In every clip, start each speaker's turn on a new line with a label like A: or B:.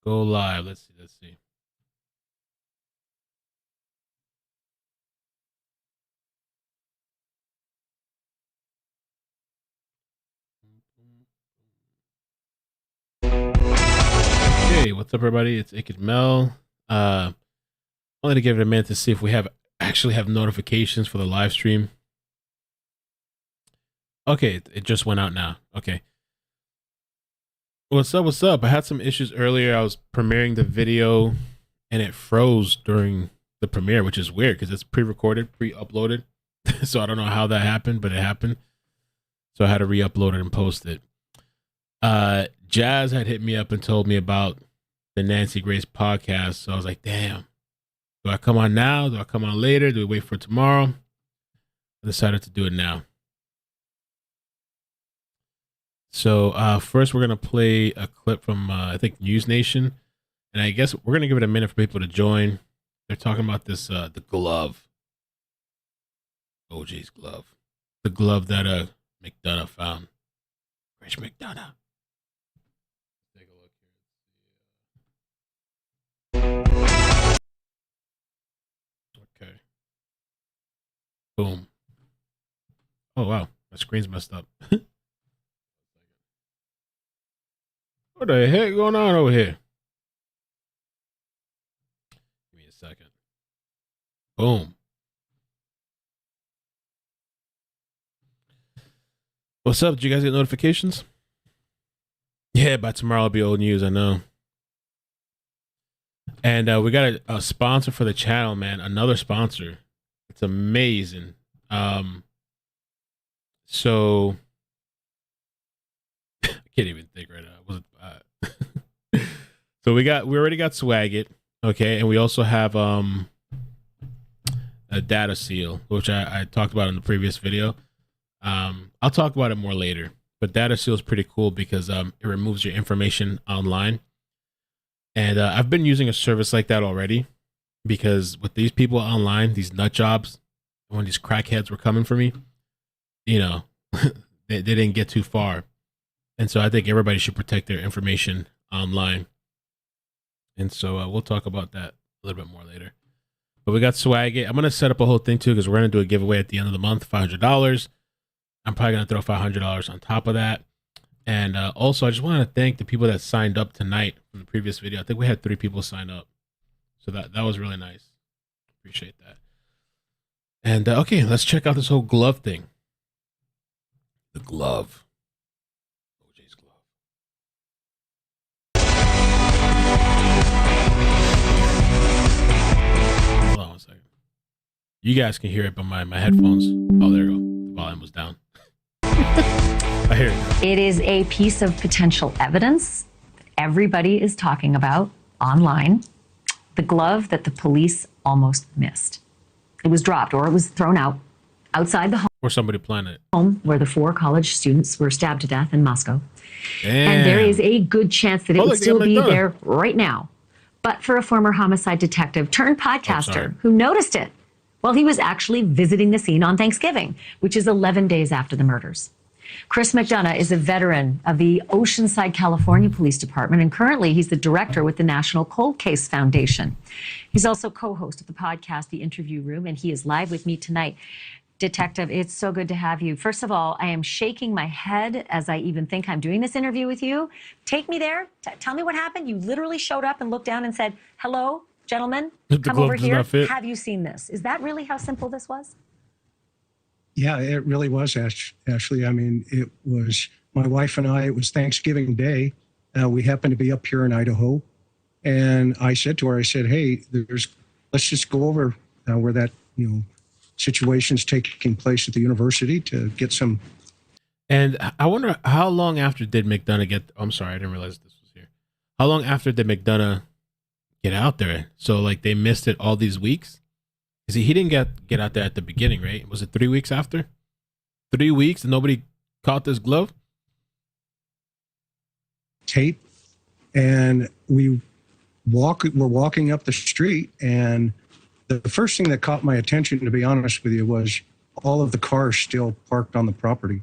A: Go live. Let's see. Let's see. Hey, what's up, everybody? It's iCkEdMeL. Only to give it a minute to see if we actually have notifications for the live stream. Okay, it just went out now. Okay. What's up? What's up? I had some issues earlier. I was premiering the video and it froze during the premiere, which is weird because it's pre-recorded, pre-uploaded. So I don't know how that happened, but it happened. So I had to re-upload it and post it. Jazz had hit me up and told me about the Nancy Grace podcast. So I was like, damn, do I come on now? Do I come on later? Do we wait for tomorrow? I decided to do it now. So first we're going to play a clip from, I think, News Nation. And I guess we're going to give it a minute for people to join. They're talking about this, the glove. OJ's glove. The glove that McDonough found. Rich McDonough. Take a look here. Okay. Boom. Oh, wow. My screen's messed up. What the heck going on over here? Give me a second. Boom. What's up? Did you guys get notifications? Yeah, by tomorrow it'll be old news, I know. And we got a sponsor for the channel, man. Another sponsor. It's amazing. So I can't even think right now. So we already got Swagit, okay, and we also have a data seal, which I talked about in the previous video. I'll talk about it more later, but data seal is pretty cool because it removes your information online. And I've been using a service like that already because with these people online, these nut jobs, when these crackheads were coming for me, you know, they didn't get too far. And so I think everybody should protect their information online. And so we'll talk about that a little bit more later. But we got Swagit. I'm going to set up a whole thing too because we're going to do a giveaway at the end of the month, $500. I'm probably going to throw $500 on top of that. And also, I just want to thank the people that signed up tonight from the previous video. I think we had 3 people sign up. So that was really nice. Appreciate that. And okay, let's check out this whole glove thing. The glove. OJ's glove. Hold on one second. You guys can hear it, but my headphones. Oh, there we go. The volume was down. I hear it.
B: It is a piece of potential evidence that everybody is talking about online. The glove that the police almost missed. It was dropped or it was thrown out outside the home.
A: Or somebody planted it.
B: Home where the 4 college students were stabbed to death in Moscow.
A: Damn.
B: And there is a good chance that it would still be there right now. But for a former homicide detective turned podcaster who noticed it while he was actually visiting the scene on Thanksgiving, which is 11 days after the murders. Chris McDonough is a veteran of the Oceanside, California Police Department, and currently he's the director with the National Cold Case Foundation. He's also co-host of the podcast, The Interview Room, and he is live with me tonight. Detective, it's so good to have you. First of all, I am shaking my head as I even think I'm doing this interview with you. Take me there. Tell me what happened. You literally showed up and looked down and said, hello, gentlemen, come over here. Have you seen this? Is that really how simple this was?
C: Yeah, it really was, Ashley. I mean, it was my wife and I, it was Thanksgiving Day. We happened to be up here in Idaho. And I said to her, I said, hey, let's just go over where that, situation's taking place at the university to get some.
A: And I wonder how long after did McDonough get, I'm sorry, I didn't realize this was here. How long after did McDonough get out there? So like they missed it all these weeks? Because he didn't get out there at the beginning, right? Was it 3 weeks after? 3 weeks and nobody caught this glove?
C: Tape. And we're walking up the street, and the first thing that caught my attention, to be honest with you, was all of the cars still parked on the property.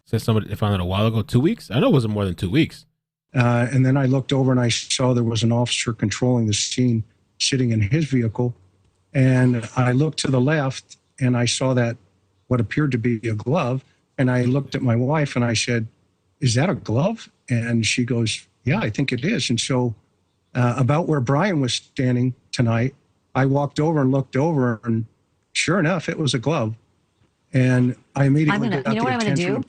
A: Said somebody they found it a while ago. 2 weeks? I know it wasn't more than 2 weeks.
C: And then I looked over and I saw there was an officer controlling the scene sitting in his vehicle. And I looked to the left and I saw that what appeared to be a glove. And I looked at my wife and I said, "Is that a glove?" And she goes, "Yeah, I think it is." And so about where Brian was standing tonight, I walked over and looked over, and sure enough, it was a glove. And I immediately got
B: you know what I'm going to do?
C: of-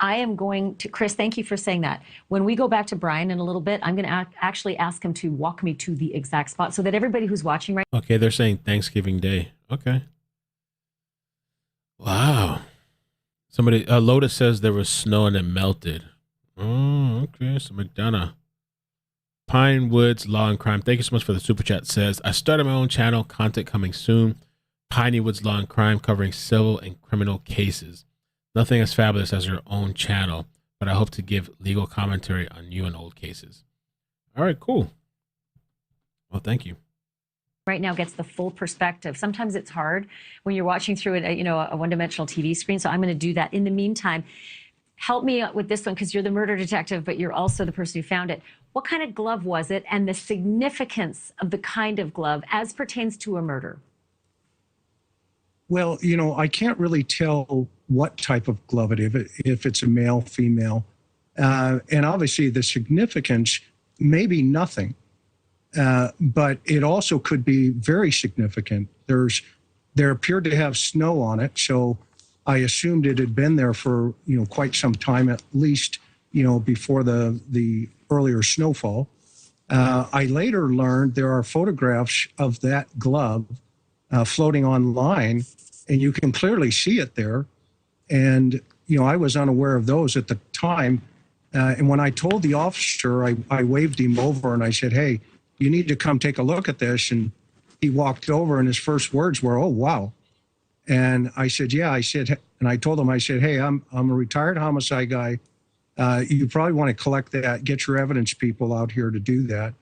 B: I am going to, Chris, thank you for saying that. When we go back to Brian in a little bit, I'm going to actually ask him to walk me to the exact spot so that everybody who's watching right
A: Okay, they're saying Thanksgiving Day. Okay. Wow. Somebody, Lotus says there was snow and it melted. Oh, okay. So McDonough. Pine Woods Law and Crime. Thank you so much for the super chat. Says, I started my own channel, content coming soon. Piney Woods Law and Crime, covering civil and criminal cases. Nothing as fabulous as your own channel, but I hope to give legal commentary on new and old cases. All right, cool. Well, thank you.
B: Right now gets the full perspective. Sometimes it's hard when you're watching through it, a one-dimensional TV screen. So I'm going to do that. In the meantime, help me with this one because you're the murder detective, but you're also the person who found it. What kind of glove was it, and the significance of the kind of glove as pertains to a murder?
C: Well, I can't really tell what type of glove it is, if it's a male, female. And obviously the significance may be nothing, but it also could be very significant. There appeared to have snow on it, so I assumed it had been there for, quite some time, at least, before the earlier snowfall. I later learned there are photographs of that glove floating online, and you can clearly see it there. And, I was unaware of those at the time. And when I told the officer, I waved him over and I said, "Hey, you need to come take a look at this." And he walked over and his first words were, "Oh, wow." And I said, "Yeah," and I told him, I said, "Hey, I'm a retired homicide guy. You probably want to collect that, get your evidence people out here to do that."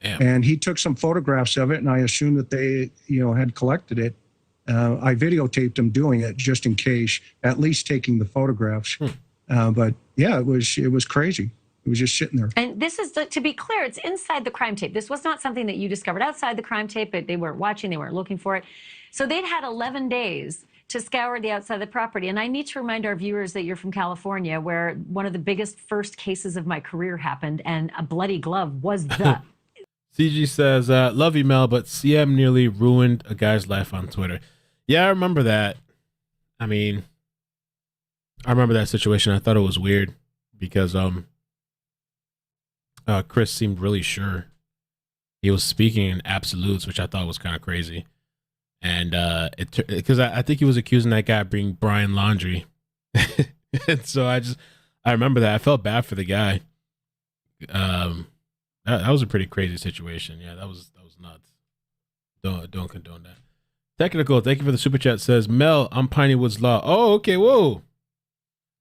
A: Damn.
C: And he took some photographs of it, and I assumed that they, had collected it. I videotaped them doing it just in case, at least taking the photographs. But yeah, it was crazy. It was just sitting there.
B: And this is, to be clear, it's inside the crime tape. This was not something that you discovered outside the crime tape, but they weren't watching, they weren't looking for it. So they'd had 11 days to scour the outside of the property. And I need to remind our viewers that you're from California, where one of the biggest first cases of my career happened, and a bloody glove was the...
A: CG says, love you, Mel, but CM nearly ruined a guy's life on Twitter. Yeah, I remember that. I mean, I remember that situation. I thought it was weird because Chris seemed really sure. He was speaking in absolutes, which I thought was kind of crazy. And because I think he was accusing that guy of bringing Brian laundry. And so I remember that. I felt bad for the guy. That was a pretty crazy situation. Yeah, that was nuts. Don't condone that. Technical, thank you for the super chat. Says, Mel, I'm Piney Woods Law. Oh, okay, whoa.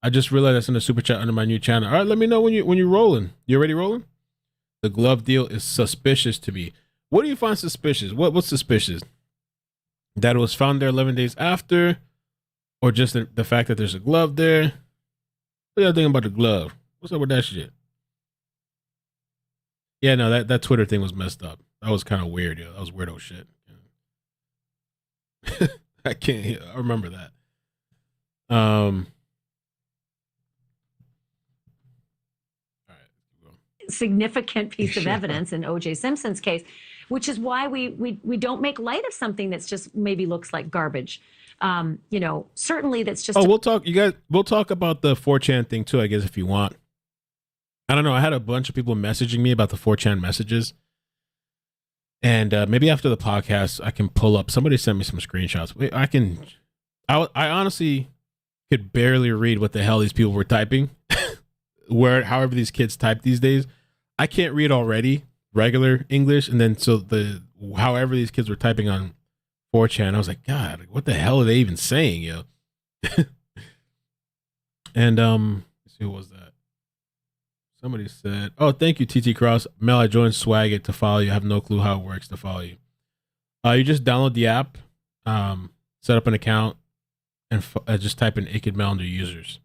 A: I just realized I sent a super chat under my new channel. All right, let me know when you're rolling. You already rolling? The glove deal is suspicious to me. What do you find suspicious? What's suspicious? That it was found there 11 days after, or just the fact that there's a glove there? What y'all thinking about the glove? What's up with that shit? Yeah, no, that Twitter thing was messed up. That was kind of weird, yo. That was weirdo shit. I remember that. All right.
B: Significant piece of evidence in O.J. Simpson's case, which is why we don't make light of something that's just maybe looks like garbage. Certainly that's just.
A: Oh, we'll talk about the 4chan thing too, I guess, if you want. I don't know. I had a bunch of people messaging me about the 4chan messages. And maybe after the podcast, I can pull up. Somebody sent me some screenshots. I honestly could barely read what the hell these people were typing. However these kids type these days. I can't read already regular English. And then however these kids were typing on 4chan, I was like, God, what the hell are they even saying, yo? And let's see, who was that? Somebody said, oh, thank you, TT Cross. Mel, I joined Swagit to follow you. I have no clue how it works to follow you. You just download the app, set up an account, and just type in iCkEdMeL under users.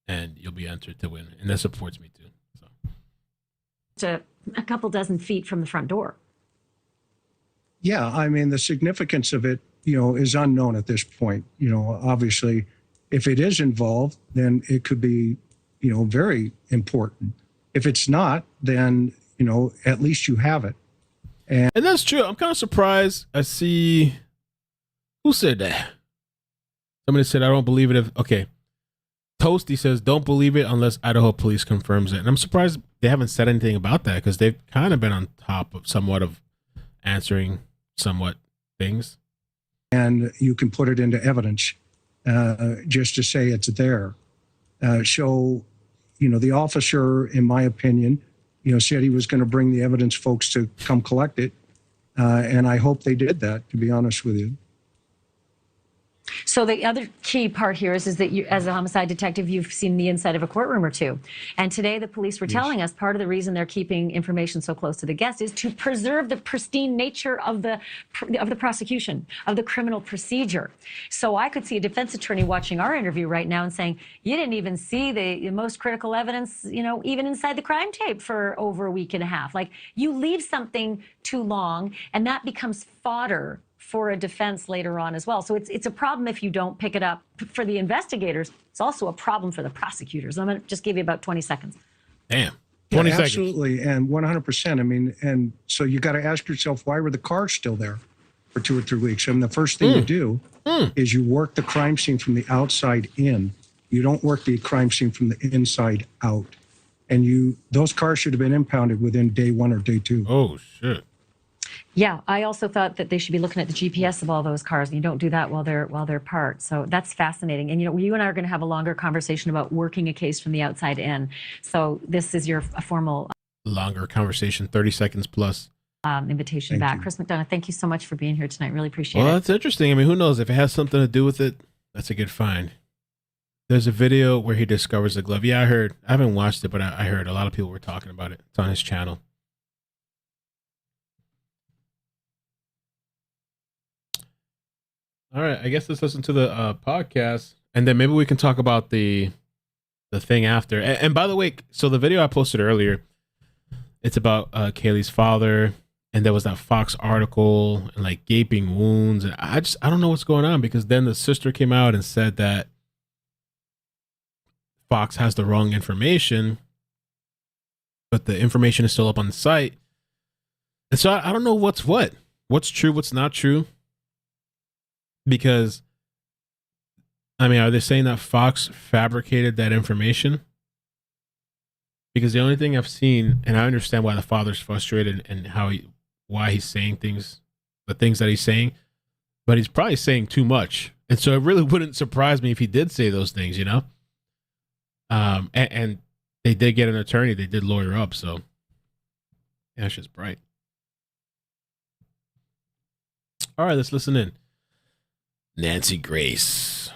A: And you'll be entered to win. And that supports me too. So
B: to a couple dozen feet from the front door.
C: Yeah, I mean, the significance of it, is unknown at this point. Obviously, if it is involved, then it could be, very important. If it's not, then, at least you have it.
A: And that's true. I'm kind of surprised. I see. Who said that? Somebody said, I don't believe it. Okay. Toasty says, don't believe it unless Idaho police confirms it. And I'm surprised they haven't said anything about that because they've kind of been on top of somewhat of answering somewhat things.
C: And you can put it into evidence just to say it's there. So, the officer, in my opinion, said he was going to bring the evidence folks to come collect it. And I hope they did that, to be honest with you.
B: So the other key part here is that you, as a homicide detective, you've seen the inside of a courtroom or two. And today the police were telling us part of the reason they're keeping information so close to the guest is to preserve the pristine nature of the prosecution, of the criminal procedure. So I could see a defense attorney watching our interview right now and saying, you didn't even see the most critical evidence, even inside the crime tape for over a week and a half. Like, you leave something too long and that becomes fodder for a defense later on as well. So it's a problem if you don't pick it up for the investigators. It's also a problem for the prosecutors. I'm going to just give you about 20 seconds.
A: Damn. 20 seconds.
C: Absolutely. And 100%. I mean, and so you got to ask yourself, why were the cars still there for 2 or 3 weeks? I mean, the first thing you do is you work the crime scene from the outside in. You don't work the crime scene from the inside out. And those cars should have been impounded within day 1 or day 2.
A: Oh, shit.
B: Yeah, I also thought that they should be looking at the GPS of all those cars, and you don't do that while they're parked. So that's fascinating. And you and I are going to have a longer conversation about working a case from the outside in. So this is a formal
A: longer conversation, 30 seconds plus.
B: Invitation back. Chris McDonough, thank you so much for being here tonight. Really appreciate it.
A: Well, that's interesting. I mean, who knows if it has something to do with it? That's a good find. There's a video where he discovers the glove. Yeah, I heard. I haven't watched it, but I heard a lot of people were talking about it. It's on his channel. All right, I guess let's listen to the podcast, and then maybe we can talk about the thing after. And by the way, so the video I posted earlier, it's about Kaylee's father, and there was that Fox article and like gaping wounds, and I don't know what's going on, because then the sister came out and said that Fox has the wrong information, but the information is still up on the site, and so I don't know what's true, what's not true. Because, I mean, are they saying that Fox fabricated that information? Because the only thing I've seen, and I understand why the father's frustrated and why he's saying things, the things that he's saying, but he's probably saying too much. And so it really wouldn't surprise me if he did say those things, And they did get an attorney. They did lawyer up. So, yeah, it's just bright. All right, let's listen in. Nancy Grace.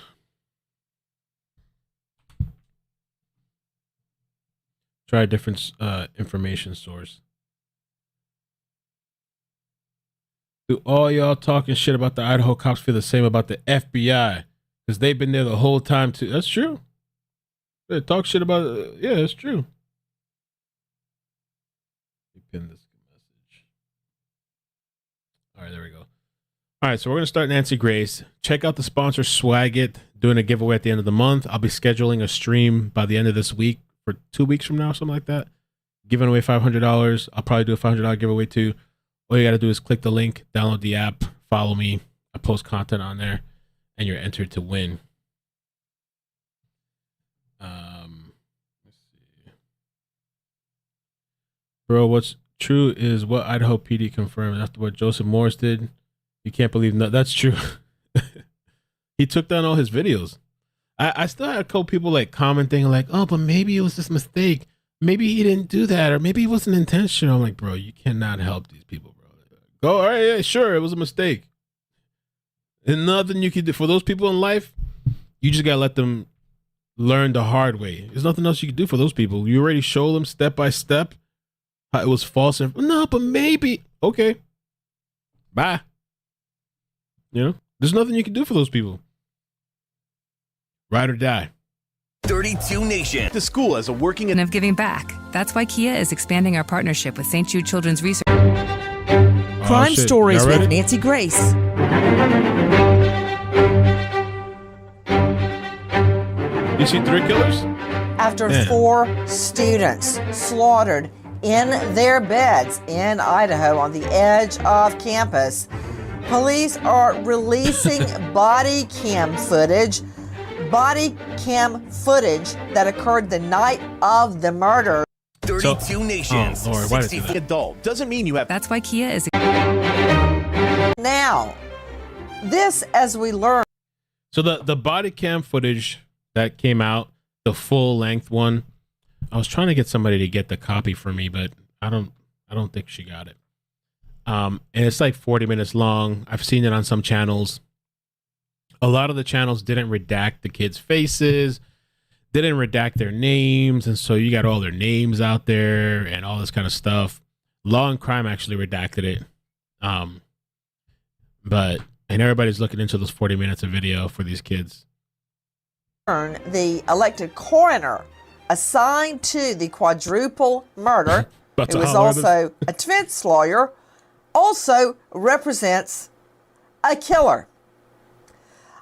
A: Try a different information source. Do all y'all talking shit about the Idaho cops feel the same about the FBI? Because they've been there the whole time too. That's true. They talk shit about it. Yeah, that's true. Pin this message. All right, there we go. All right, so we're going to start Nancy Grace. Check out the sponsor, Swag It, doing a giveaway at the end of the month. I'll be scheduling a stream by the end of this week for 2 weeks from now, something like that. Giving away $500. I'll probably do a $500 giveaway too. All you got to do is click the link, download the app, follow me. I post content on there, and you're entered to win. Let's see. Bro, what's true is what Idaho PD confirmed after what Joseph Morris did. You can't believe that's true. He took down all his videos. I still had a couple people like commenting like, oh, but maybe it was just a mistake. Maybe he didn't do that, or maybe it wasn't intentional. I'm like, bro, you cannot help these people, bro. Go, all right, yeah, sure, it was a mistake. And nothing you can do for those people in life. You just gotta let them learn the hard way. There's nothing else you can do for those people. You already show them step by step how it was false. No, but maybe. Okay, bye. There's nothing you can do for those people. Ride or die.
D: 32 Nation.
E: The school as a working and of giving back.
D: That's why Kia is expanding our partnership with St. Jude Children's Research.
E: Crime Stories with Nancy Grace.
A: You see 3 killers?
F: After 4 students slaughtered in their beds in Idaho on the edge of campus, police are releasing body cam footage that occurred the night of the murder.
G: 32 nations, 60 adult. Doesn't mean you have...
D: That's why Kia is...
F: Now, this, as we learn...
A: So the body cam footage that came out, the full-length one, I was trying to get somebody to get the copy for me, but I don't think she got it. And it's like 40 minutes long. I've seen it on some channels. A lot of the channels didn't redact the kids' faces, didn't redact their names, and so you got all their names out there and all this kind of stuff. Law and Crime actually redacted it. And everybody's looking into those 40 minutes of video for these kids.
F: The elected coroner assigned to the quadruple murder, who is also a defense lawyer, also represents a killer.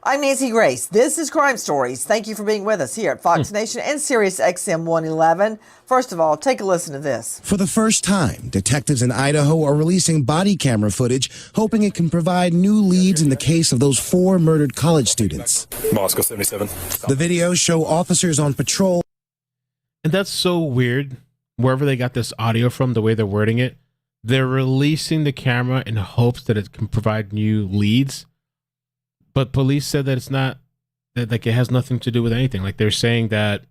F: I'm Nancy Grace. This is Crime Stories. Thank you for being with us here at Fox Nation and Sirius XM 111. First of all, take a listen to this.
H: For the first time, detectives in Idaho are releasing body camera footage, hoping it can provide new leads in the case of those 4 murdered college students.
I: Moscow 77.
H: The videos show officers on patrol.
A: And that's so weird. Wherever they got this audio from, the way they're wording it, they're releasing the camera in hopes that it can provide new leads. But police said that it's not, that like it has nothing to do with anything. Like they're saying that,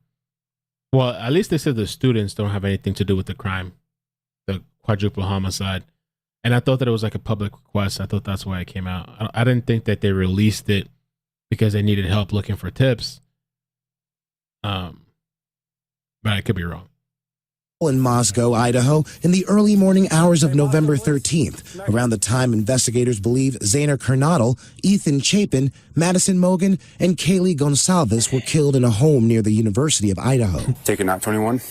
A: well, at least they said the students don't have anything to do with the crime, the quadruple homicide. And I thought that it was like a public request. I thought that's why it came out. I didn't think that they released it because they needed help looking for tips. But I could be wrong.
H: In Moscow, Idaho, in the early morning hours of November 13th, around the time investigators believe Xana Kernodle, Ethan Chapin, Madison Mogen, and Kaylee Goncalves were killed in a home near the University of Idaho.
I: Taking out 21?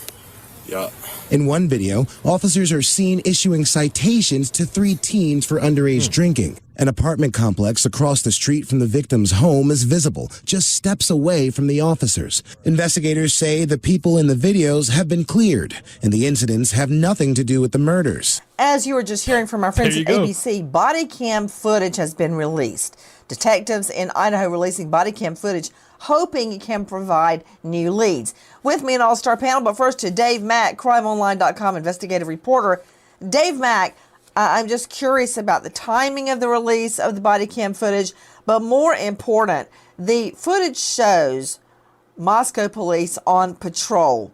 I: Yeah.
H: In one video, officers are seen issuing citations to 3 teens for underage drinking. An apartment complex across the street from the victim's home is visible, just steps away from the officers. Investigators say the people in the videos have been cleared, and the incidents have nothing to do with the murders.
F: As you were just hearing from our friends at ABC, body cam footage has been released. Detectives in Idaho releasing body cam footage, hoping it can provide new leads. With me, an all-star panel, but first to Dave Mack, crimeonline.com investigative reporter. Dave Mack, I'm just curious about the timing of the release of the body cam footage, but more important, the footage shows Moscow police on patrol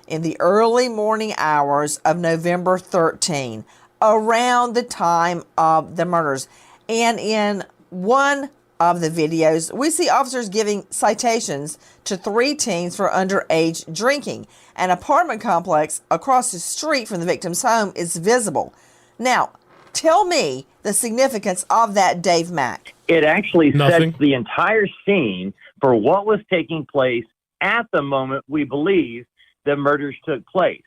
F: in the early morning hours of November 13, around the time of the murders. And in one of the videos, we see officers giving citations to 3 teens for underage drinking. An apartment complex across the street from the victim's home is visible. Now, tell me the significance of that, Dave Mack.
J: It actually sets the entire scene for what was taking place at the moment we believe the murders took place.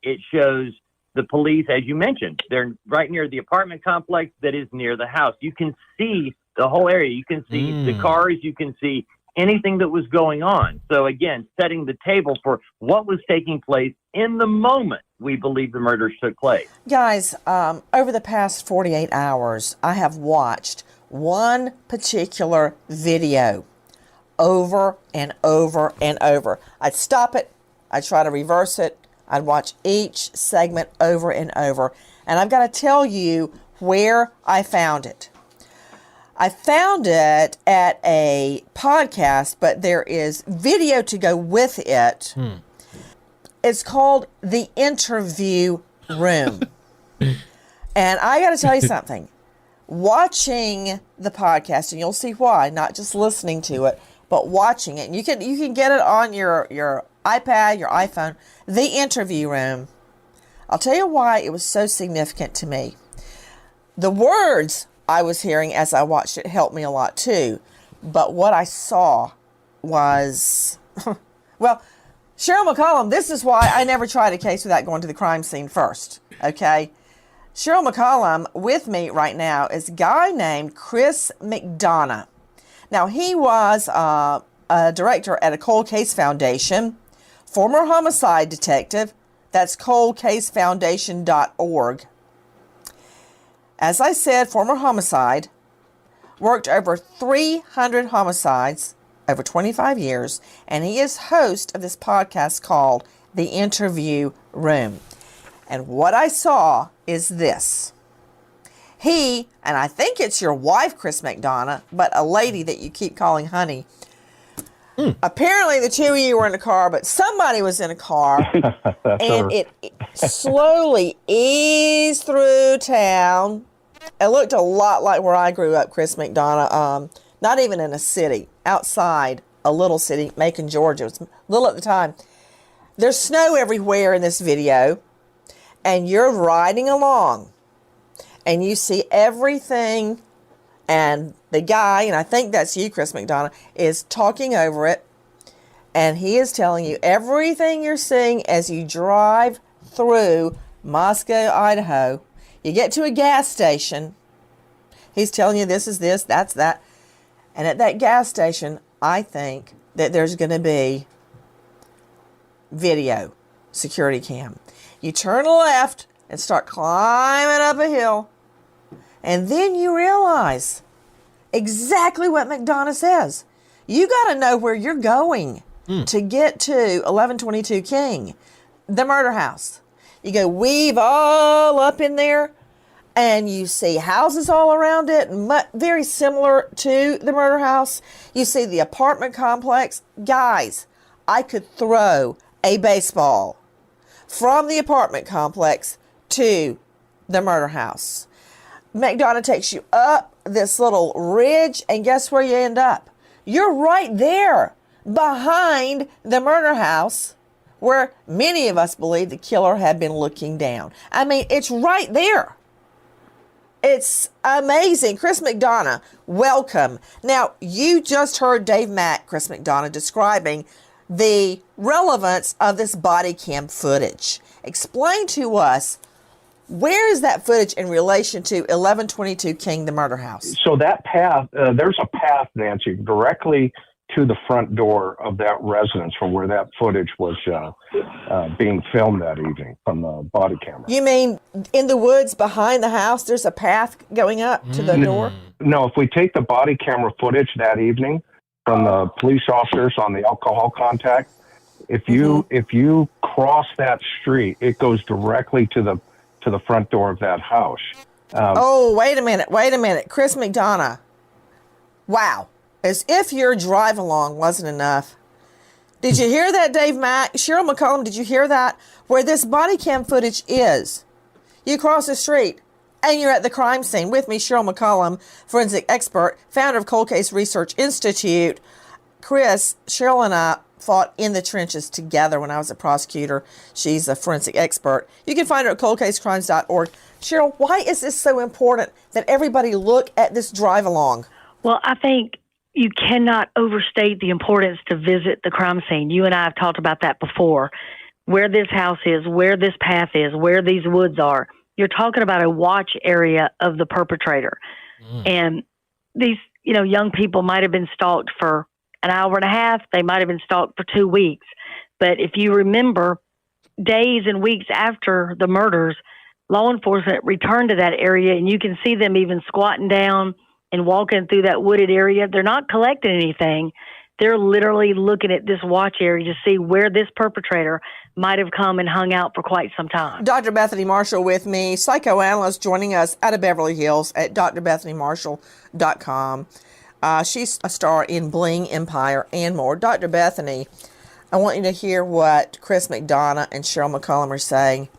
J: It shows the police, as you mentioned, they're right near the apartment complex that is near the house. You can see the whole area. You can see the cars. You can see anything that was going on. So again, setting the table for what was taking place in the moment we believe the murders took place.
F: Guys, over the past 48 hours, I have watched one particular video over and over and over. I'd stop it. I'd try to reverse it. I'd watch each segment over and over. And I've got to tell you where I found it. I found it at a podcast, but there is video to go with it. It's called The Interview Room. And I got to tell you something. Watching the podcast, and you'll see why, not just listening to it, but watching it. And you can get it on your iPad, your iPhone. The Interview Room. I'll tell you why it was so significant to me. The words I was hearing as I watched it helped me a lot too. But what I saw was, well, Cheryl McCollum, this is why I never tried a case without going to the crime scene first, okay? Cheryl McCollum with me right now is a guy named Chris McDonough. Now, he was a director at a cold case foundation, former homicide detective. That's coldcasefoundation.org. As I said, former homicide, worked over 300 homicides over 25 years, and he is host of this podcast called The Interview Room. And what I saw is this. He, and I think it's your wife, Chris McDonough, but a lady that you keep calling honey. Apparently the two of you were in a car, but somebody was in a car, and it slowly eased through town. It looked a lot like where I grew up, Chris McDonough. Not even in a city, outside a little city, Macon, Georgia. It was little at the time. There's snow everywhere in this video, and you're riding along, and you see everything, and the guy, and I think that's you, Chris McDonough, is talking over it, and he is telling you everything you're seeing as you drive through Moscow, Idaho. You get to a gas station. He's telling you this is this, that's that. And at that gas station, I think that there's going to be video, security cam. You turn left and start climbing up a hill. And then you realize exactly what McDonough says. You got to know where you're going to get to 1122 King, the murder house. You go weave all up in there, and you see houses all around it, very similar to the murder house. You see the apartment complex. Guys, I could throw a baseball from the apartment complex to the murder house. McDonough takes you up this little ridge, and guess where you end up? You're right there behind the murder house where many of us believe the killer had been looking down. I mean, it's right there. It's amazing. Chris McDonough, welcome. Now, you just heard Dave Mack, Chris McDonough, describing the relevance of this body cam footage. Explain to us, where is that footage in relation to 1122 King, the murder house?
K: So that path, there's a path, Nancy, directly to the front door of that residence from where that footage was being filmed that evening from the body camera.
F: You mean in the woods behind the house, there's a path going up to the door?
K: No, if we take the body camera footage that evening from the police officers on the alcohol contact, if you cross that street, it goes directly to the front door of that house.
F: Wait a minute. Chris McDonough. Wow. As if your drive along wasn't enough. Did you hear that, Dave Mack? Cheryl McCollum, did you hear that? Where this body cam footage is. You cross the street and you're at the crime scene. With me, Cheryl McCollum, forensic expert, founder of Cold Case Research Institute. Chris, Cheryl and I fought in the trenches together when I was a prosecutor. She's a forensic expert. You can find her at coldcasecrimes.org. Cheryl, why is this so important that everybody look at this drive along?
L: Well, I think you cannot overstate the importance to visit the crime scene. You and I have talked about that before. Where this house is, where this path is, where these woods are. You're talking about a watch area of the perpetrator. And these, young people might have been stalked for an hour and a half. They might have been stalked for 2 weeks. But if you remember, days and weeks after the murders, law enforcement returned to that area, and you can see them even squatting down and walking through that wooded area. They're not collecting anything. They're literally looking at this watch area to see where this perpetrator might have come and hung out for quite some time.
F: Dr. Bethany Marshall with me, psychoanalyst joining us out of Beverly Hills at drbethanymarshall.com. She's a star in Bling Empire and more. Dr. Bethany, I want you to hear what Chris McDonough and Cheryl McCollum are saying.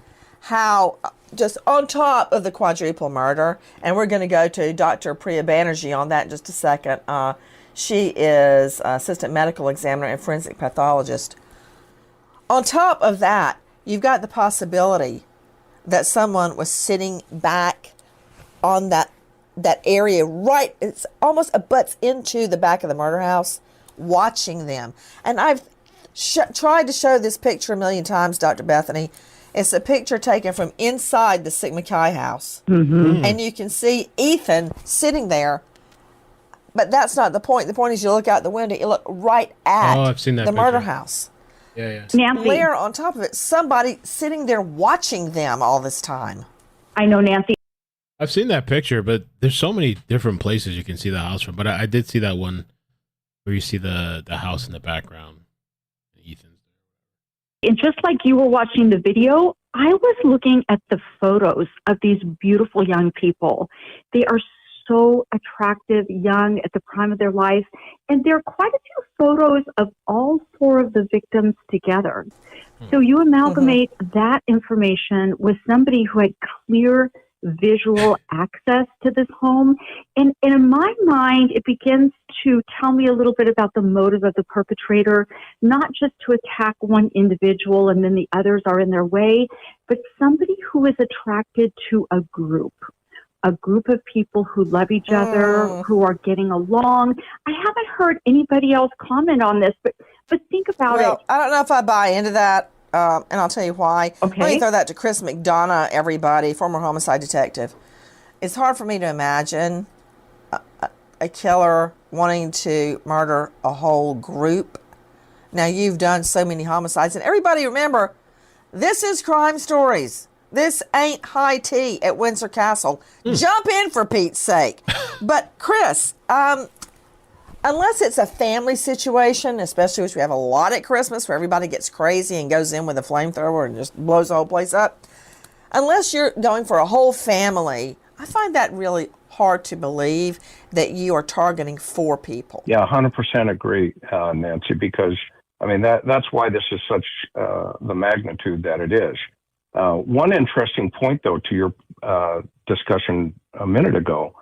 F: How, just on top of the quadruple murder, and we're going to go to Dr. Priya Banerjee on that in just a second. She is assistant medical examiner and forensic pathologist. On top of that, you've got the possibility that someone was sitting back on that area, right, it's almost abuts into the back of the murder house, watching them. And tried to show this picture a million times, Dr. Bethany. It's a picture taken from inside the Sigma Chi house. And you can see Ethan sitting there. But that's not the point. The point is you look out the window, you look right at
A: I've seen that
F: the
A: picture.
F: murder house.
A: Yeah.
M: Nancy.
F: Layer on top of it, somebody sitting there watching them all this time.
M: I know, Nancy.
A: I've seen that picture, but there's so many different places you can see the house from. But I did see that one where you see the house in the background. Ethan's.
M: And just like you were watching the video, I was looking at the photos of these beautiful young people. They are so attractive, young, at the prime of their life. And there are quite a few photos of all four of the victims together. So you amalgamate that information with somebody who had clear visual access to this home. And in my mind, it begins to tell me a little bit about the motive of the perpetrator, not just to attack one individual and then the others are in their way, but somebody who is attracted to a group of people who love each other, who are getting along. I haven't heard anybody else comment on this, but think about it.
F: I don't know if I buy into that, and I'll tell you why.
M: Okay.
F: Let me throw that to Chris McDonough, everybody, former homicide detective. It's hard for me to imagine a killer wanting to murder a whole group. Now, you've done so many homicides, and everybody remember, this is Crime Stories. This ain't high tea at Windsor Castle. Jump in for Pete's sake. But Chris, unless it's a family situation, especially which we have a lot at Christmas where everybody gets crazy and goes in with a flamethrower and just blows the whole place up, unless you're going for a whole family, I find that really hard to believe that you are targeting 4 people.
K: Yeah, 100% agree, Nancy, because, I mean, that's why this is such the magnitude that it is. One interesting point, though, to your discussion a minute ago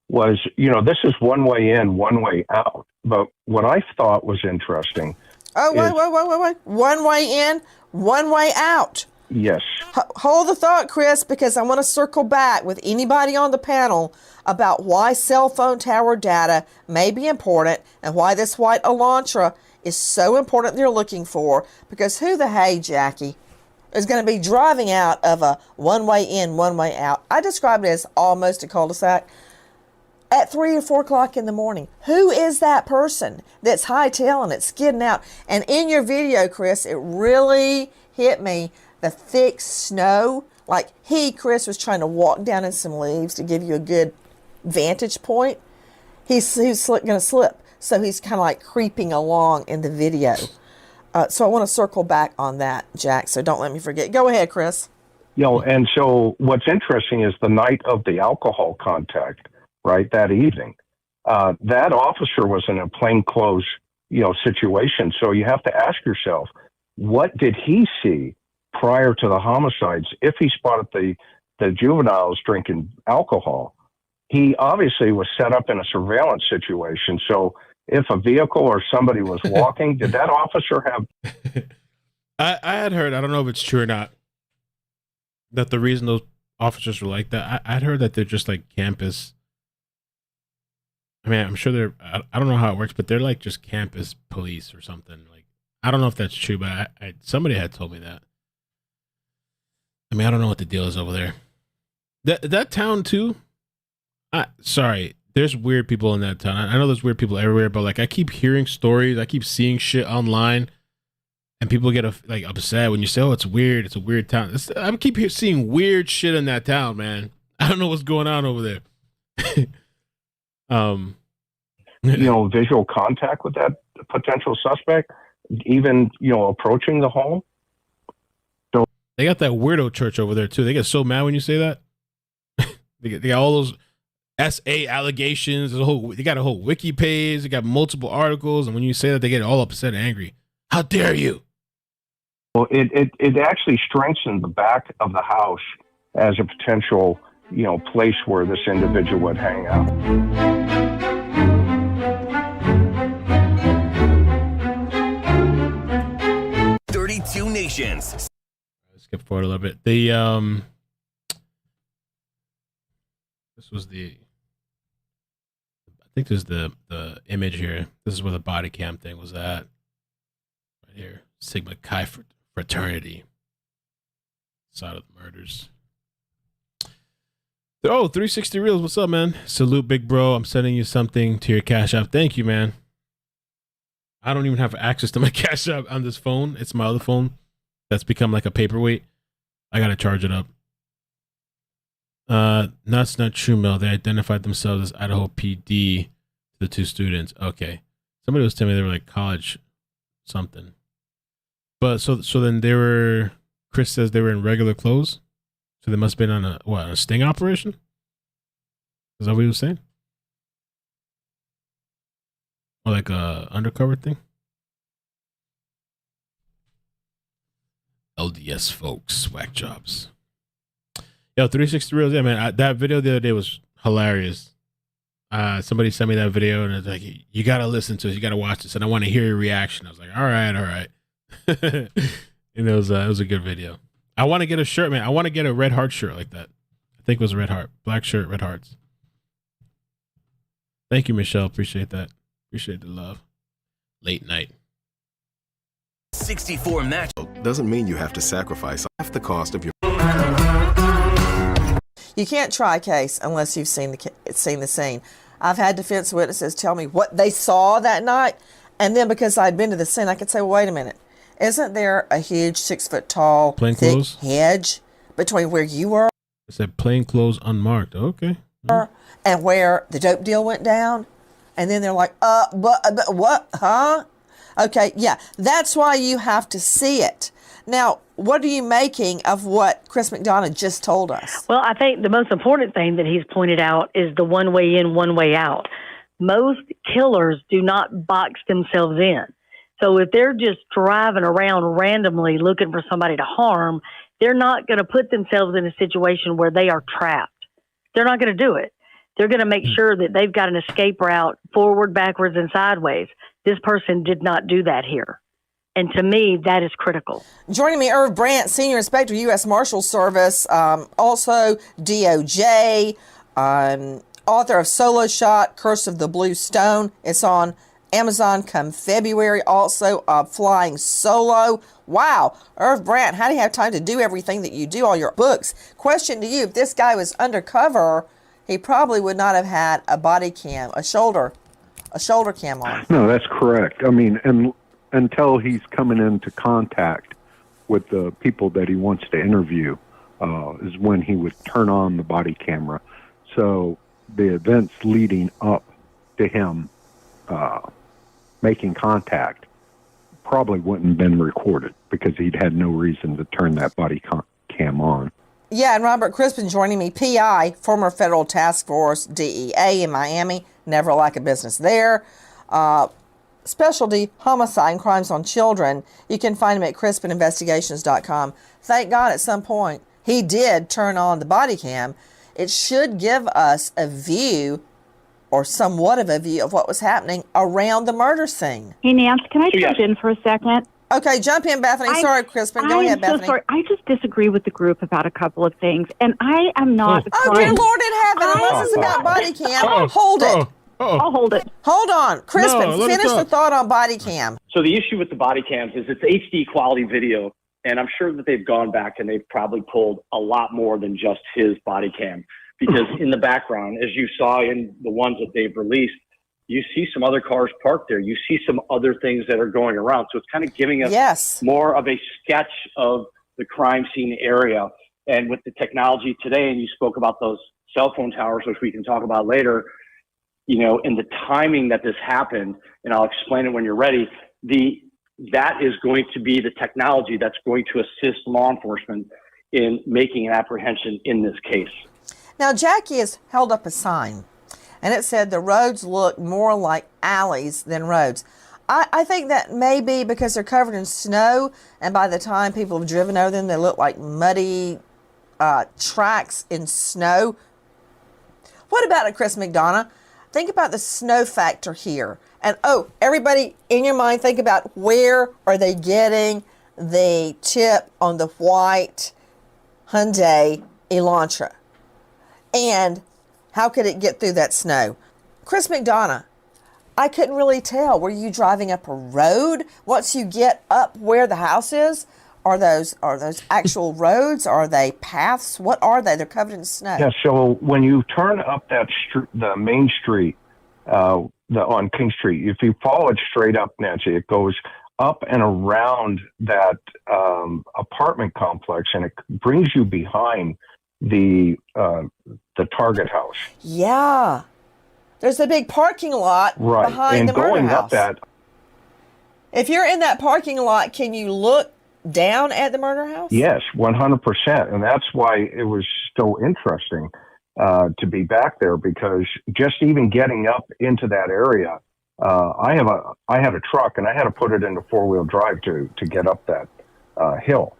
K: was, this is one way in, one way out. But what I thought was interesting.
F: Oh, wait. One way in, one way out.
K: Yes.
F: Hold the thought, Chris, because I want to circle back with anybody on the panel about why cell phone tower data may be important and why this white Elantra is so important they're looking for. Because who the hey, Jackie, is going to be driving out of a one-way in, one-way out. I describe it as almost a cul-de-sac at 3 or 4 o'clock in the morning. Who is that person that's hightailing it, skidding out? And in your video, Chris, it really hit me, the thick snow. Like Chris, was trying to walk down in some leaves to give you a good vantage point. He's going to slip. So he's kind of like creeping along in the video. So I want to circle back on that, Jack, so don't let me forget. Go ahead, Chris.
K: And so what's interesting is the night of the alcohol contact, right, that evening, that officer was in a plainclothes, situation. So you have to ask yourself, what did he see prior to the homicides? If he spotted the juveniles drinking alcohol, he obviously was set up in a surveillance situation. So if a vehicle or somebody was walking, did that officer have...
A: I had heard, I don't know if it's true or not, that the reason those officers were like that, I'd heard that they're just like campus. I mean, I'm sure I don't know how it works, but they're like just campus police or something. Like, I don't know if that's true, but somebody had told me that. I mean, I don't know what the deal is over there. That town too. Sorry. There's weird people in that town. I know there's weird people everywhere, but like I keep hearing stories, I keep seeing shit online, and people get like upset when you say, "Oh, it's weird. It's a weird town." I keep seeing weird shit in that town, man. I don't know what's going on over there.
K: Visual contact with that potential suspect, even approaching the home.
A: So they got that weirdo church over there too. They get so mad when you say that. They got all those SA allegations. They got a whole wiki page. They got multiple articles, and when you say that, they get all upset and angry. How dare you?
K: Well, it actually strengthened the back of the house as a potential place where this individual would hang out.
G: 32 nations.
A: Let's skip forward a little bit. This was I think this is the image here. This is where the body cam thing was at. Right here. Sigma Chi fraternity. Side of the murders. Oh, 360 Reels. What's up, man? Salute, big bro. I'm sending you something to your Cash App. Thank you, man. I don't even have access to my Cash App on this phone. It's my other phone that's become like a paperweight. I got to charge it up. That's not true, Mel. They identified themselves as Idaho PD to the two students. Okay. Somebody was telling me they were like college something. But so then they were, Chris says they were in regular clothes. So they must have been on a sting operation? Is that what he was saying? Or like a undercover thing? LDS folks, whack jobs. Yo, 360 Reels, yeah, man. That video the other day was hilarious. Somebody sent me that video and it's like, you got to listen to it. You got to watch this. And I want to hear your reaction. I was like, all right. And it was a good video. I want to get a shirt, man. I want to get a red heart shirt like that. I think it was a red heart. Black shirt, red hearts. Thank you, Michelle. Appreciate that. Appreciate the love. Late night.
G: 64 match.
N: Doesn't mean you have to sacrifice half the cost of your...
F: You can't try a case unless you've seen the scene. I've had defense witnesses tell me what they saw that night, and then because I'd been to the scene, I could say, well, wait a minute. Isn't there a huge 6-foot-tall thick hedge between where you were?
A: It said plainclothes unmarked. Okay.
F: And where the dope deal went down? And then they're like, but what? Huh? Okay, yeah. That's why you have to see it. Now, what are you making of what Chris McDonough just told us?
L: Well, I think the most important thing that he's pointed out is the one way in, one way out. Most killers do not box themselves in. So if they're just driving around randomly looking for somebody to harm, they're not going to put themselves in a situation where they are trapped. They're not going to do it. They're going to make sure that they've got an escape route forward, backwards, and sideways. This person did not do that here. And to me, that is critical.
F: Joining me, Irv Brandt, Senior Inspector, U.S. Marshal Service, also DOJ, author of Solo Shot, Curse of the Blue Stone. It's on Amazon come February, also Flying Solo. Wow. Irv Brandt, how do you have time to do everything that you do, all your books? Question to you, if this guy was undercover, he probably would not have had a body cam, a shoulder cam on.
K: No, that's correct. I mean, and until he's coming into contact with the people that he wants to interview is when he would turn on the body camera. So the events leading up to him making contact probably wouldn't have been recorded because he'd had no reason to turn that body cam on.
F: Yeah, and Robert Crispin joining me, PI, former Federal Task Force, DEA in Miami, never lack of business there. Specialty, homicide and crimes on children. You can find him at crispininvestigations.com. Thank God at some point he did turn on the body cam. It should give us a view or somewhat of a view of what was happening around the murder scene.
M: Hey, Nance, can I jump in for a second?
F: Okay, jump in, Bethany. Sorry, Crispin. Go ahead, Bethany.
M: I'm so sorry. I just disagree with the group about a couple of things, and I am not...
F: Oh, dear Lord in heaven, unless it's about body cam, hold it.
M: I'll hold it.
F: Hold on. Crispin, finish the thought on body cam.
O: So the issue with the body cams is it's HD quality video, and I'm sure that they've gone back and they've probably pulled a lot more than just his body cam. Because in the background, as you saw in the ones that they've released, you see some other cars parked there. You see some other things that are going around. So it's kind of giving us more of a sketch of the crime scene area. And with the technology today, and you spoke about those cell phone towers, which we can talk about later, you know, and the timing that this happened, and I'll explain it when you're ready, that is going to be the technology that's going to assist law enforcement in making an apprehension in this case.
F: Now, Jackie has held up a sign, and it said the roads look more like alleys than roads. I think that may be because they're covered in snow, and by the time people have driven over them, they look like muddy tracks in snow. What about it, Chris McDonough? Think about the snow factor here. And, everybody in your mind, think about where are they getting the tip on the white Hyundai Elantra? And how could it get through that snow? Chris McDonough, I couldn't really tell. Were you driving up a road? Once you get up where the house is, are those actual roads? Are they paths? What are they? They're covered in snow.
K: Yeah, so when you turn up that the main street, on King Street, if you follow it straight up, Nancy, it goes up and around that apartment complex, and it brings you behind the Target house.
F: Yeah. There's a big parking lot behind the murder house. If you're in that parking lot, can you look down at the murder house?
K: Yes, 100%. And that's why it was so interesting to be back there, because just even getting up into that area, I had a truck and I had to put it into 4-wheel drive to get up that hill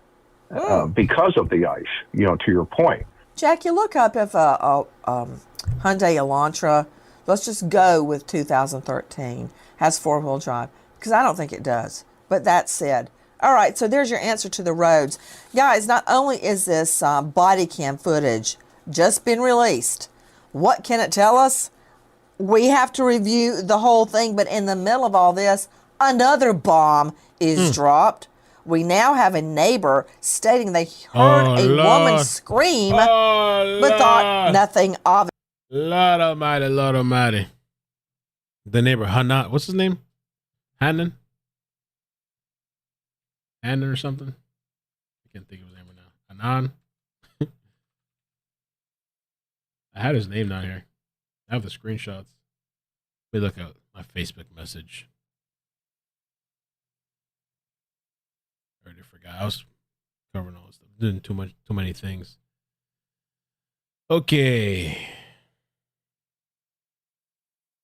K: because of the ice, to your point.
F: Jack, you look up if a Hyundai Elantra, let's just go with 2013, has 4-wheel drive, because I don't think it does. But that said, all right, so there's your answer to the roads. Guys, not only is this body cam footage just been released, what can it tell us? We have to review the whole thing, but in the middle of all this, another bomb is dropped. We now have a neighbor stating they heard a woman scream, but thought nothing of it.
A: Lord Almighty. The neighbor, Hanan, what's his name? Hanan or something? I can't think of his name right now. Hanan. I had his name down here. I have the screenshots. Let me look at my Facebook message. I already forgot. I was covering all this stuff. Doing too many things. Okay.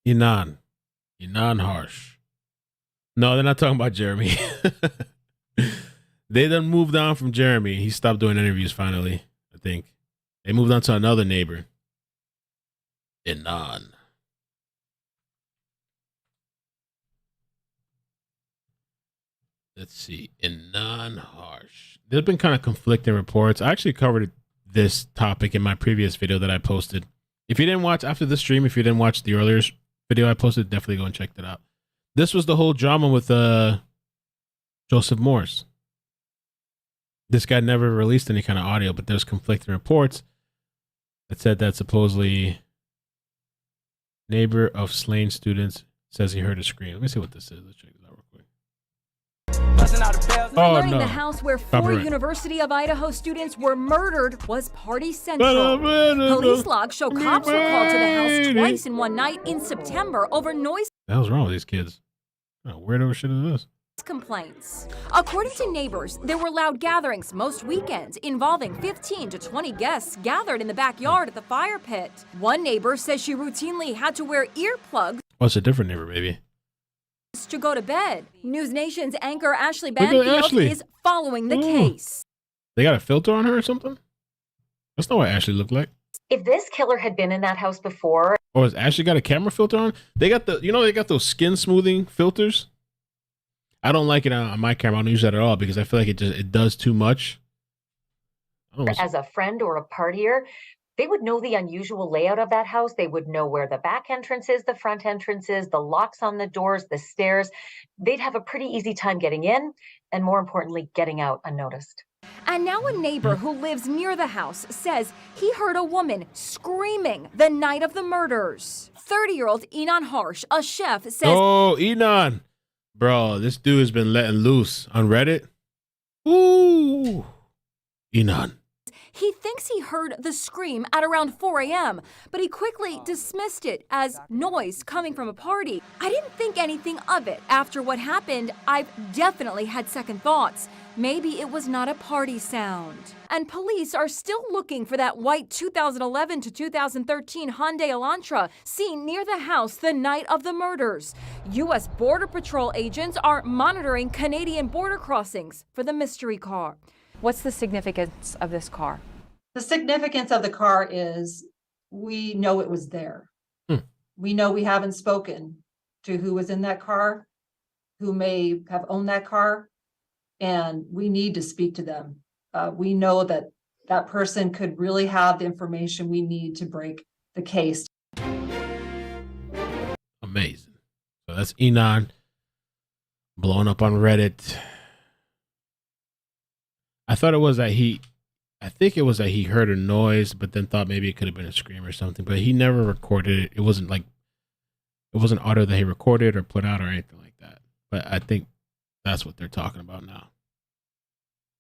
A: Inan Harsh. No, they're not talking about Jeremy. They done moved on from Jeremy. He stopped doing interviews finally, I think. They moved on to another neighbor. Inan. Let's see. Inan Harsh. There's been kind of conflicting reports. I actually covered this topic in my previous video that I posted. If you didn't watch after the stream, if you didn't watch the earlier video I posted, definitely go and check that out. This was the whole drama with Joseph Morse. This guy never released any kind of audio, but there's conflicting reports that said that supposedly neighbor of slain students says he heard a scream. Let me see what this is. Let's check this out real quick.
P: The house where 4 University of Idaho students were murdered was party central. Police logs show cops were called to the house twice in one night in September over noise.
A: What the hell's wrong with these kids? Oh, weirdo shit is this?
P: Complaints. According to neighbors, there were loud gatherings most weekends involving 15 to 20 guests gathered in the backyard at the fire pit. One neighbor says she routinely had to wear earplugs.
A: Oh, it's a different neighbor, maybe.
P: To go to bed. News Nation's anchor Ashley Banfield is following the case.
A: They got a filter on her or something? That's not what Ashley looked like.
B: If this killer had been in that house before.
A: Or has Ashley got a camera filter on? They got they got those skin smoothing filters. I don't like it on my camera. I don't use that at all because I feel like it does too much.
B: As a friend or a partier, they would know the unusual layout of that house. They would know where the back entrance is, the front entrance is, the locks on the doors, the stairs. They'd have a pretty easy time getting in and, more importantly, getting out unnoticed.
P: And now a neighbor who lives near the house says he heard a woman screaming the night of the murders. 30-year-old Inan Harsh, a chef, says...
A: Oh, Inan. Bro, this dude has been letting loose on Reddit. Ooh. Inan.
P: He thinks he heard the scream at around 4 a.m., but he quickly dismissed it as noise coming from a party. I didn't think anything of it. After what happened, I've definitely had second thoughts. Maybe it was not a party sound. And police are still looking for that white 2011 to 2013 Hyundai Elantra seen near the house the night of the murders. U.S. Border Patrol agents are monitoring Canadian border crossings for the mystery car.
Q: What's the significance of this car?
R: The significance of the car is we know it was there. We know we haven't spoken to who was in that car, who may have owned that car, and we need to speak to them. We know that that person could really have the information we need to break the case.
A: Amazing. So that's Enon blowing up on Reddit. I think it was that he heard a noise, but then thought maybe it could have been a scream or something. But he never recorded it. It wasn't audio that he recorded or put out or anything like that. But I think that's what they're talking about now.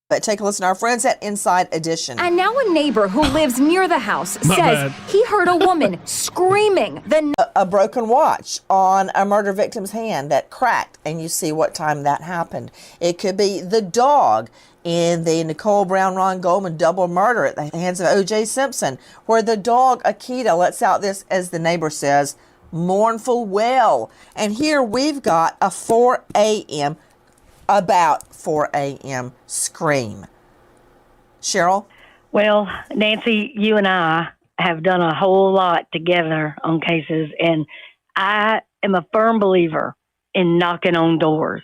F: But take a listen to our friends at Inside Edition.
P: And now a neighbor who lives near the house says he heard a woman screaming.
F: A broken watch on a murder victim's hand that cracked, and you see what time that happened. It could be the dog in the Nicole Brown, Ron Goldman double murder at the hands of O.J. Simpson, where the dog Akita lets out this, as the neighbor says, mournful wail. And here we've got a about 4 a.m. scream. Cheryl?
L: Well, Nancy, you and I have done a whole lot together on cases, and I am a firm believer in knocking on doors.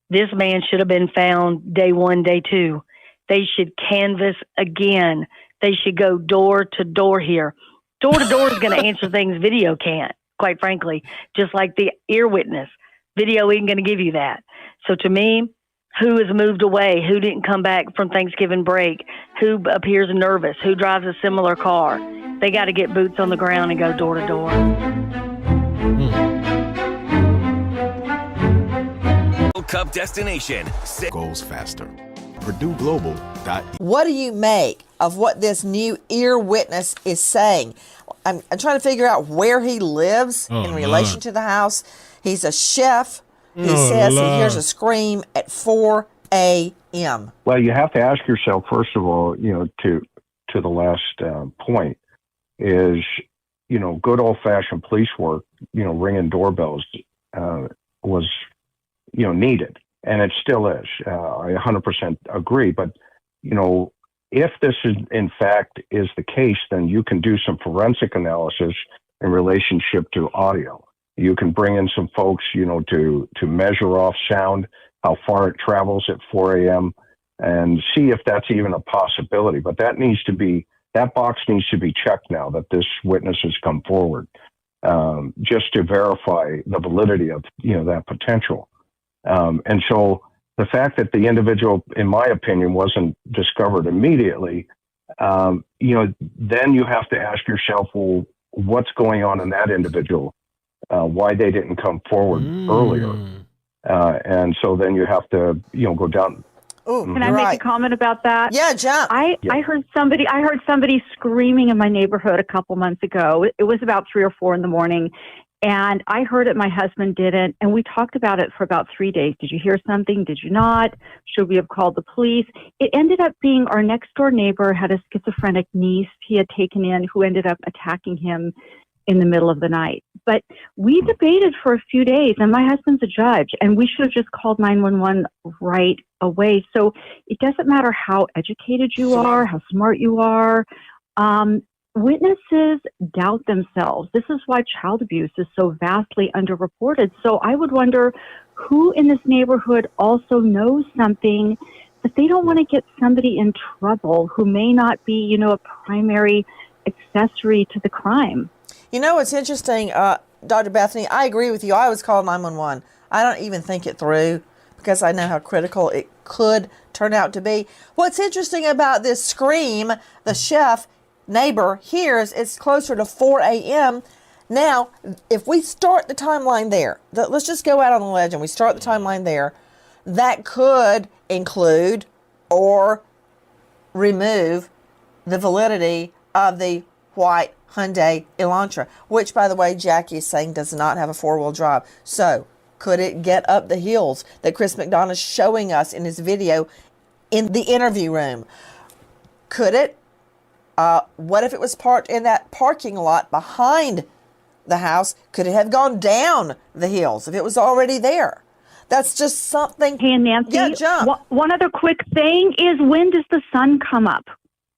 L: This man should have been found day 1, day 2. They should canvass again. They should go door to door here. Door to door is going to answer things video can't, quite frankly, just like the ear witness. Video isn't going to give you that. So to me, who has moved away? Who didn't come back from Thanksgiving break? Who appears nervous? Who drives a similar car? They got to get boots on the ground and go door to door.
G: World Cup destination.
N: Goes faster. PurdueGlobal.
F: What do you make of what this new ear witness is saying? I'm trying to figure out where he lives in relation to the house. He's a chef. He says he hears a scream at 4 a.m.
K: Well, you have to ask yourself, first of all, to the last point is, good old-fashioned police work, ringing doorbells was, needed. And it still is. I 100% agree. But, if this is, in fact, is the case, then you can do some forensic analysis in relationship to audio. You can bring in some folks, to measure off sound, how far it travels at 4 a.m., and see if that's even a possibility. But that box needs to be checked now that this witness has come forward, just to verify the validity of, that potential. And so the fact that the individual, in my opinion, wasn't discovered immediately, then you have to ask yourself, well, what's going on in that individual? Why they didn't come forward earlier. And so then you have to, go down.
M: Can I make a comment about that?
F: Yeah, jump.
M: I heard somebody screaming in my neighborhood a couple months ago. It was about 3 or 4 in the morning. And I heard it, my husband didn't. And we talked about it for about 3 days. Did you hear something? Did you not? Should we have called the police? It ended up being our next door neighbor had a schizophrenic niece he had taken in who ended up attacking him in the middle of the night. But we debated for a few days, and my husband's a judge, and we should have just called 911 right away. So it doesn't matter how educated you are, how smart you are. Witnesses doubt themselves. This is why child abuse is so vastly underreported. So I would wonder who in this neighborhood also knows something that they don't want to get somebody in trouble who may not be, a primary accessory to the crime.
F: What's interesting, Dr. Bethany, I agree with you. I always call 911. I don't even think it through because I know how critical it could turn out to be. What's interesting about this scream, the chef neighbor hears, it's closer to 4 a.m. Now, if we start the timeline there, let's just go out on the ledge and we start the timeline there, that could include or remove the validity of the white Hyundai Elantra, which, by the way, Jackie is saying does not have a 4-wheel drive. So could it get up the hills that Chris McDonough is showing us in his video in the interview room? Could it? What if it was parked in that parking lot behind the house? Could it have gone down the hills if it was already there? That's just something.
M: Hey, Nancy,
F: yeah, jump.
M: One other quick thing is, when does the sun come up?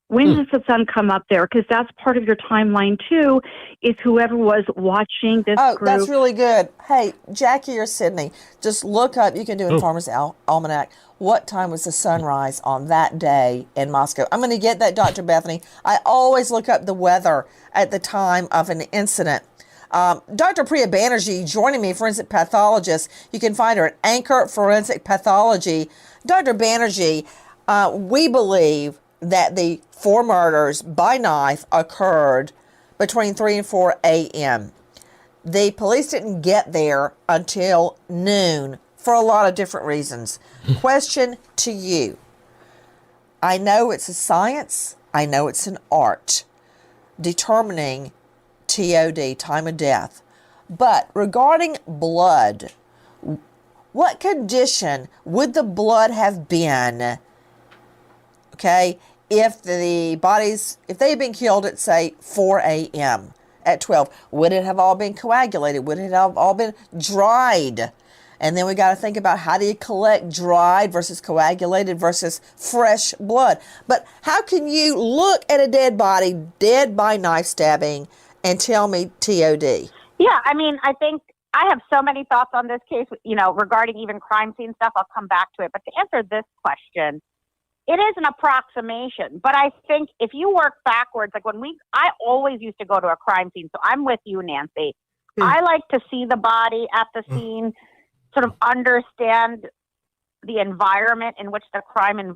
M: When does the sun come up there? Because that's part of your timeline, too, is whoever was watching this group.
F: That's really good. Hey, Jackie or Sydney, just look up. You can do in Farmer's Almanac. What time was the sunrise on that day in Moscow? I'm going to get that, Dr. Bethany. I always look up the weather at the time of an incident. Dr. Priya Banerjee joining me, forensic pathologist. You can find her at Anchor Forensic Pathology. Dr. Banerjee, we believe that the 4 murders by knife occurred between 3 and 4 a.m. The police didn't get there until noon for a lot of different reasons. Question to you. I know it's a science. I know it's an art determining TOD, time of death. But regarding blood, what condition would the blood have been, okay, if they had been killed at, say, 4 a.m., at 12? Would it have all been coagulated? Would it have all been dried? And then we got to think about, how do you collect dried versus coagulated versus fresh blood? But how can you look at a dead body, dead by knife stabbing, and tell me TOD?
S: Yeah, I mean, I think I have so many thoughts on this case, regarding even crime scene stuff. I'll come back to it. But to answer this question, it is an approximation. But I think if you work backwards, like I always used to go to a crime scene. So I'm with you, Nancy. I like to see the body at the scene, sort of understand the environment in which the crime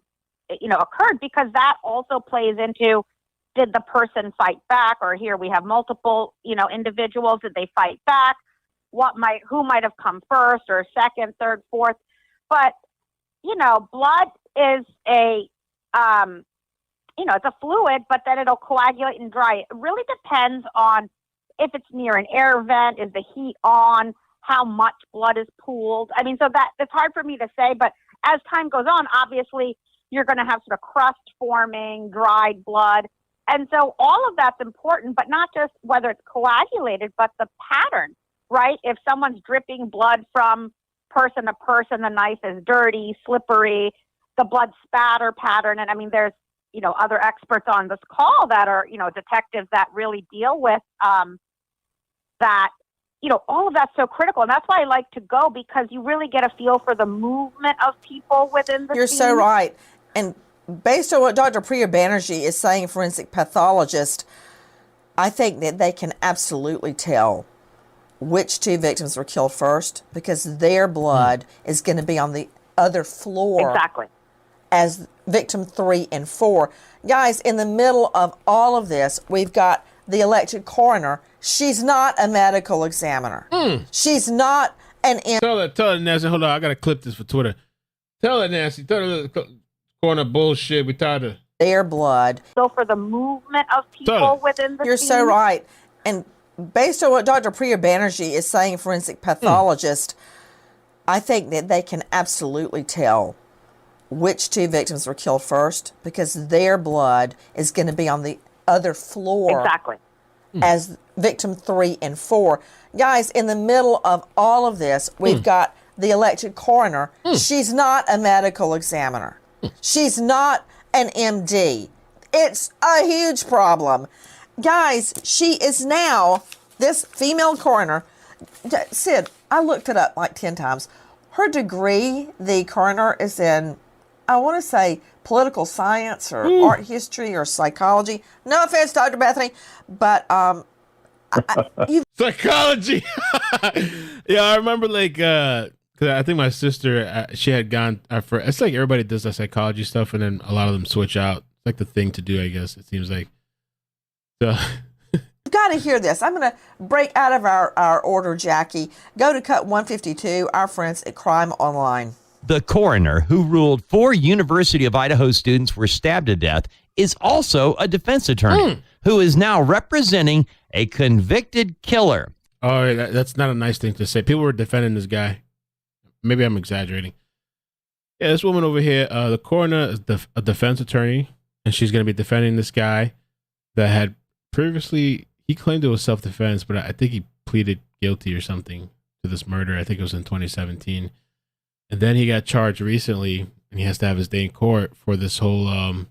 S: occurred, because that also plays into, did the person fight back? Or here we have multiple, individuals. Did they fight back? Who might have come first or second, third, fourth? But, blood is it's a fluid, but then it'll coagulate and dry. It really depends on if it's near an air vent, is the heat on, how much blood is pooled. I mean, so it's hard for me to say, but as time goes on, obviously you're going to have sort of crust forming, dried blood. And so all of that's important, but not just whether it's coagulated, but the pattern, right? If someone's dripping blood from person to person, the knife is dirty, slippery, the blood spatter pattern. And I mean, there's, other experts on this call that are, detectives that really deal with that. All of that's so critical. And that's why I like to go, because you really get a feel for the movement of people within the
F: You're
S: scene.
F: so right. And based on what Dr. Priya Banerjee is saying, forensic pathologist, I think that they can absolutely tell which 2 victims were killed first, because their blood is going to be on the other floor.
S: Exactly.
F: As victim 3 and 4. Guys, in the middle of all of this, we've got the elected coroner. She's not a medical examiner. She's not an...
A: Tell her, Nancy. Hold on, I got to clip this for Twitter. Tell her, Nancy. Tell her the coroner bullshit. We tired of
F: their blood.
S: So for the movement of people within the
F: You're
S: scene.
F: so right. And based on what Dr. Priya Banerjee is saying, forensic pathologist, I think that they can absolutely tell which 2 victims were killed first, because their blood is going to be on the other floor.
S: Exactly.
F: As victim 3 and 4. Guys, in the middle of all of this, we've got the elected coroner. She's not a medical examiner. She's not an MD. It's a huge problem. Guys, she is now, this female coroner, Sid, I looked it up like 10 times. Her degree, the coroner, is in, I want to say, political science or art history or psychology. No offense, Dr. Bethany, but
A: psychology. Yeah, I remember because I think my sister, she had gone for, it's like everybody does the psychology stuff, and then a lot of them switch out. It's like the thing to do, I guess, it seems like. So
F: you've got to hear this. I'm going to break out of our order, Jackie. Go to cut 152, our friends at Crime Online.
T: The coroner who ruled 4 University of Idaho students were stabbed to death is also a defense attorney who is now representing a convicted killer.
A: Oh, that's not a nice thing to say. People were defending this guy. Maybe I'm exaggerating. Yeah, this woman over here, the coroner is a defense attorney, and she's going to be defending this guy that had previously, he claimed it was self-defense, but I think he pleaded guilty or something to this murder. I think it was in 2017. And then he got charged recently, and he has to have his day in court for this whole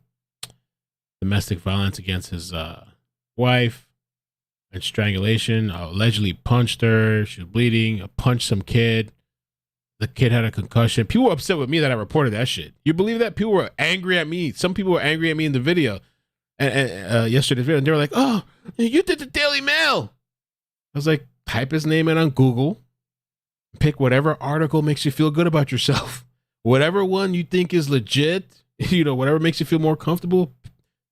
A: domestic violence against his wife and strangulation. Allegedly punched her. She was bleeding. Punched some kid. The kid had a concussion. People were upset with me that I reported that shit. You believe that? People were angry at me. Some people were angry at me in the video. And yesterday's video, and they were like, "Oh, you did the Daily Mail." I was like, type his name in on Google, pick whatever article makes you feel good about yourself. Whatever one you think is legit, whatever makes you feel more comfortable,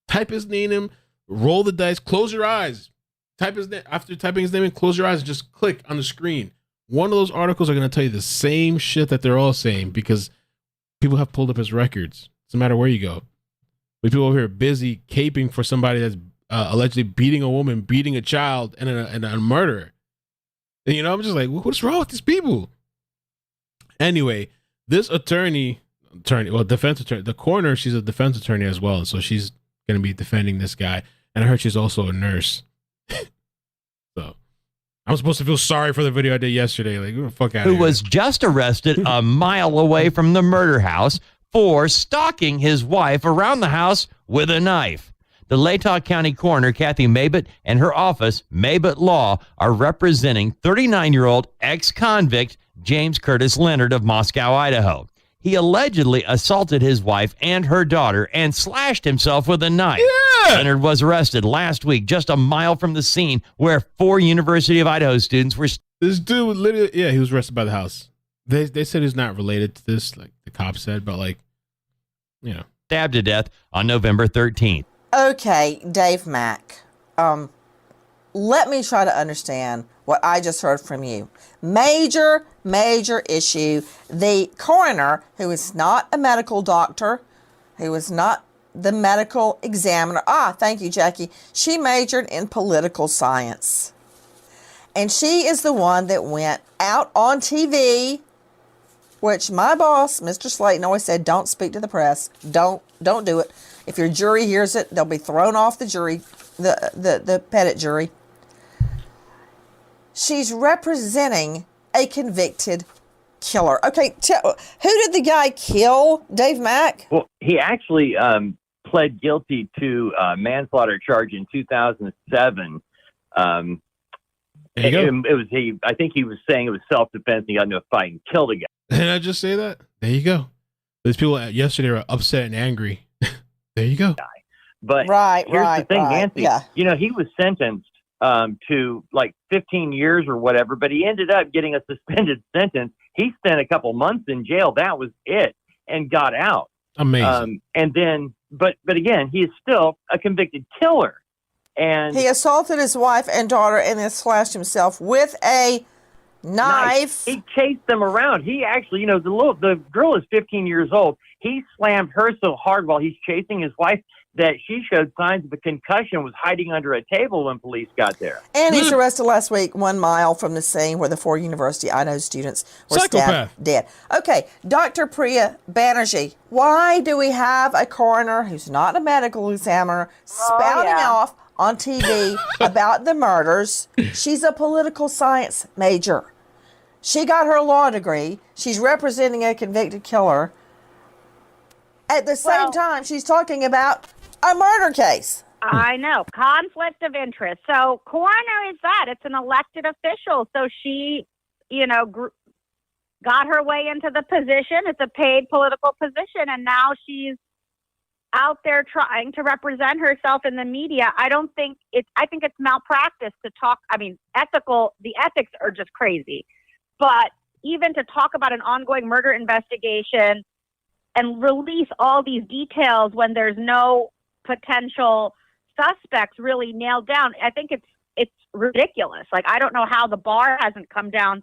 A: type his name in, roll the dice, close your eyes. Type his name after typing his name in, close your eyes and just click on the screen. One of those articles are going to tell you the same shit that they're all saying because people have pulled up his records. Doesn't matter where you go. We people over here busy caping for somebody that's allegedly beating a woman, beating a child, and a murderer. And, I'm just like, what's wrong with these people? Anyway, this defense attorney, the coroner, she's a defense attorney as well. And so she's going to be defending this guy. And I heard she's also a nurse. So I'm supposed to feel sorry for the video I did yesterday. Like, who the fuck out of here.
T: Who was just arrested a mile away from the murder house for stalking his wife around the house with a knife. The Latah County coroner, Kathy Mabott, and her office, Mabott Law, are representing 39-year-old ex-convict James Curtis Leonard of Moscow, Idaho. He allegedly assaulted his wife and her daughter and slashed himself with a knife. Yeah! Leonard was arrested last week just a mile from the scene where 4 University of Idaho students were...
A: This dude literally, he was arrested by the house. They said he's not related to this, like the cops said, but
T: stabbed to death on November 13th.
F: Okay, Dave Mack, let me try to understand what I just heard from you. Major issue. The coroner, who is not a medical doctor, who is not the medical examiner. Thank you, Jackie. She majored in political science. And she is the one that went out on TV, which my boss, Mr. Slayton, always said, don't speak to the press. Don't do it. If your jury hears it, they'll be thrown off the jury, the pettit jury. She's representing a convicted killer. Okay, who did the guy kill, Dave Mack?
J: Well, he actually pled guilty to manslaughter charge in 2007. I think he was saying it was self-defense. He got into a fight and killed a guy.
A: Didn't I just say that? There you go. These people yesterday were upset and angry. There you go.
J: But here's the thing, Nancy. Yeah. He was sentenced to like 15 years or whatever, but he ended up getting a suspended sentence. He spent a couple months in jail. That was it, and got out.
A: Amazing.
J: And then, but again, he is still a convicted killer. And
F: he assaulted his wife and daughter and then slashed himself with a knife.
J: He chased them around. He actually, the girl is 15 years old. He slammed her so hard while he's chasing his wife that she showed signs of a concussion, was hiding under a table when police got there.
F: And he's arrested last week 1 mile from the scene where the 4 University Idaho students were stabbed dead. Okay, Dr. Priya Banerjee, why do we have a coroner who's not a medical examiner spouting off on TV about the murders? She's a political science major. She got her law degree. She's representing a convicted killer. At the same time, she's talking about a murder case.
S: I know. Conflict of interest. So coroner is that. It's an elected official. So she, got her way into the position. It's a paid political position. And now she's out there trying to represent herself in the media. I think it's malpractice to talk. I mean, the ethics are just crazy. But even to talk about an ongoing murder investigation and release all these details when there's no potential suspects really nailed down, I think it's ridiculous. Like, I don't know how the bar hasn't come down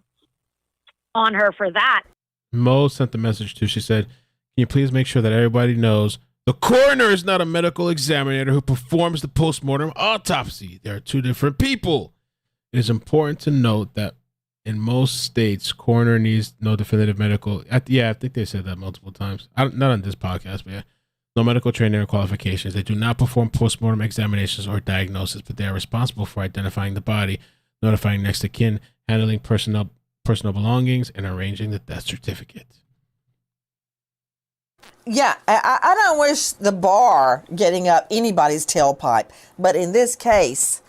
S: on her for that.
A: Mo sent the message too. She said, can you please make sure that everybody knows the coroner is not a medical examiner who performs the postmortem autopsy. They are 2 different people. It is important to note that in most states, coroner needs no definitive medical. I think they said that multiple times. Not on this podcast, but no medical training or qualifications. They do not perform postmortem examinations or diagnosis, but they are responsible for identifying the body, notifying next of kin, handling personal belongings, and arranging the death certificate.
F: Yeah, I don't wish the bar getting up anybody's tailpipe, but in this case,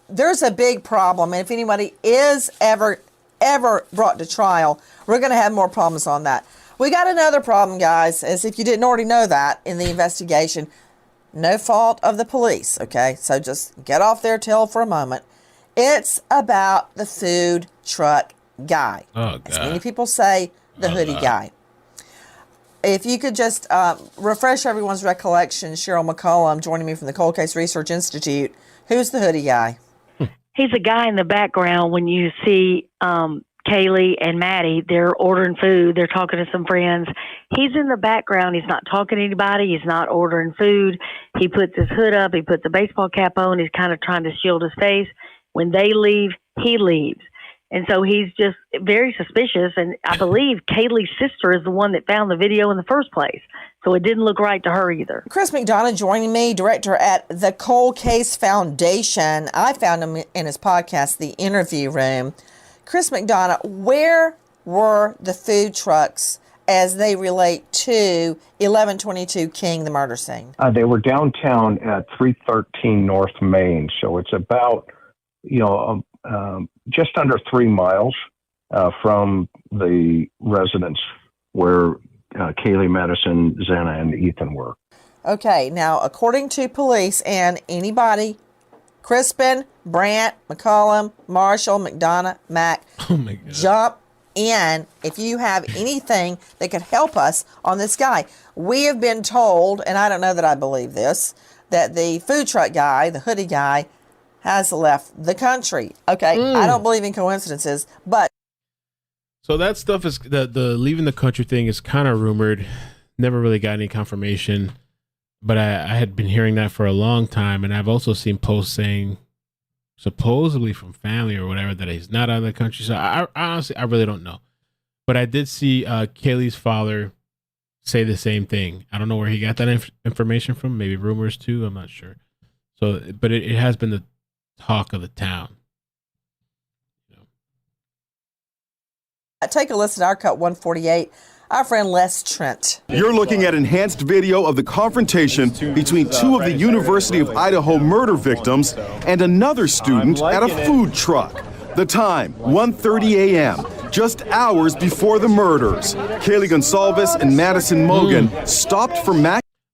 F: there's a big problem, and if anybody is ever brought to trial, we're going to have more problems on that. We got another problem, guys, as if you didn't already know that in the investigation. No fault of the police, okay? So just get off their tail for a moment. It's about the food truck guy.
A: Oh,
F: as many people say, the hoodie guy. If you could just refresh everyone's recollection, Cheryl McCollum joining me from the Cold Case Research Institute. Who's the hoodie guy?
L: He's a guy in the background when you see Kaylee and Maddie. They're ordering food. They're talking to some friends. He's in the background. He's not talking to anybody. He's not ordering food. He puts his hood up. He puts a baseball cap on. He's kind of trying to shield his face. When they leave, he leaves. And so he's just very suspicious. And I believe Kaylee's sister is the one that found the video in the first place. So it didn't look right to her either.
F: Chris McDonough joining me, director at the Cold Case Foundation. I found him in his podcast, The Interview Room. Chris McDonough, where were the food trucks as they relate to 1122 King, the murder scene?
K: They were downtown at 313 North Main. So it's about, just under 3 miles from the residence where Kaylee, Madison, Xana, and Ethan were.
F: Okay, now, according to police and anybody, Crispin, Brandt, McCollum, Marshall, McDonough, Mack, jump in if you have anything that could help us on this guy. We have been told, and I don't know that I believe this, that the food truck guy, the hoodie guy, has left the country. Okay, I don't believe in coincidences, but...
A: So that stuff is, the leaving the country thing is kind of rumored. Never really got any confirmation, but I had been hearing that for a long time, and I've also seen posts saying, supposedly from family or whatever, that he's not out of the country. So I honestly, I really don't know. But I did see Kaylee's father say the same thing. I don't know where he got that information from. Maybe rumors too. I'm not sure. So, but it has been the talk of the town.
F: Take a listen to our cut 148. Our friend Les Trent.
U: You're looking at enhanced video of the confrontation between two of the University of Idaho murder victims and another student at a food truck. The time, 1:30 a.m., just hours before the murders. Kaylee Goncalves and Madison Mogen stopped for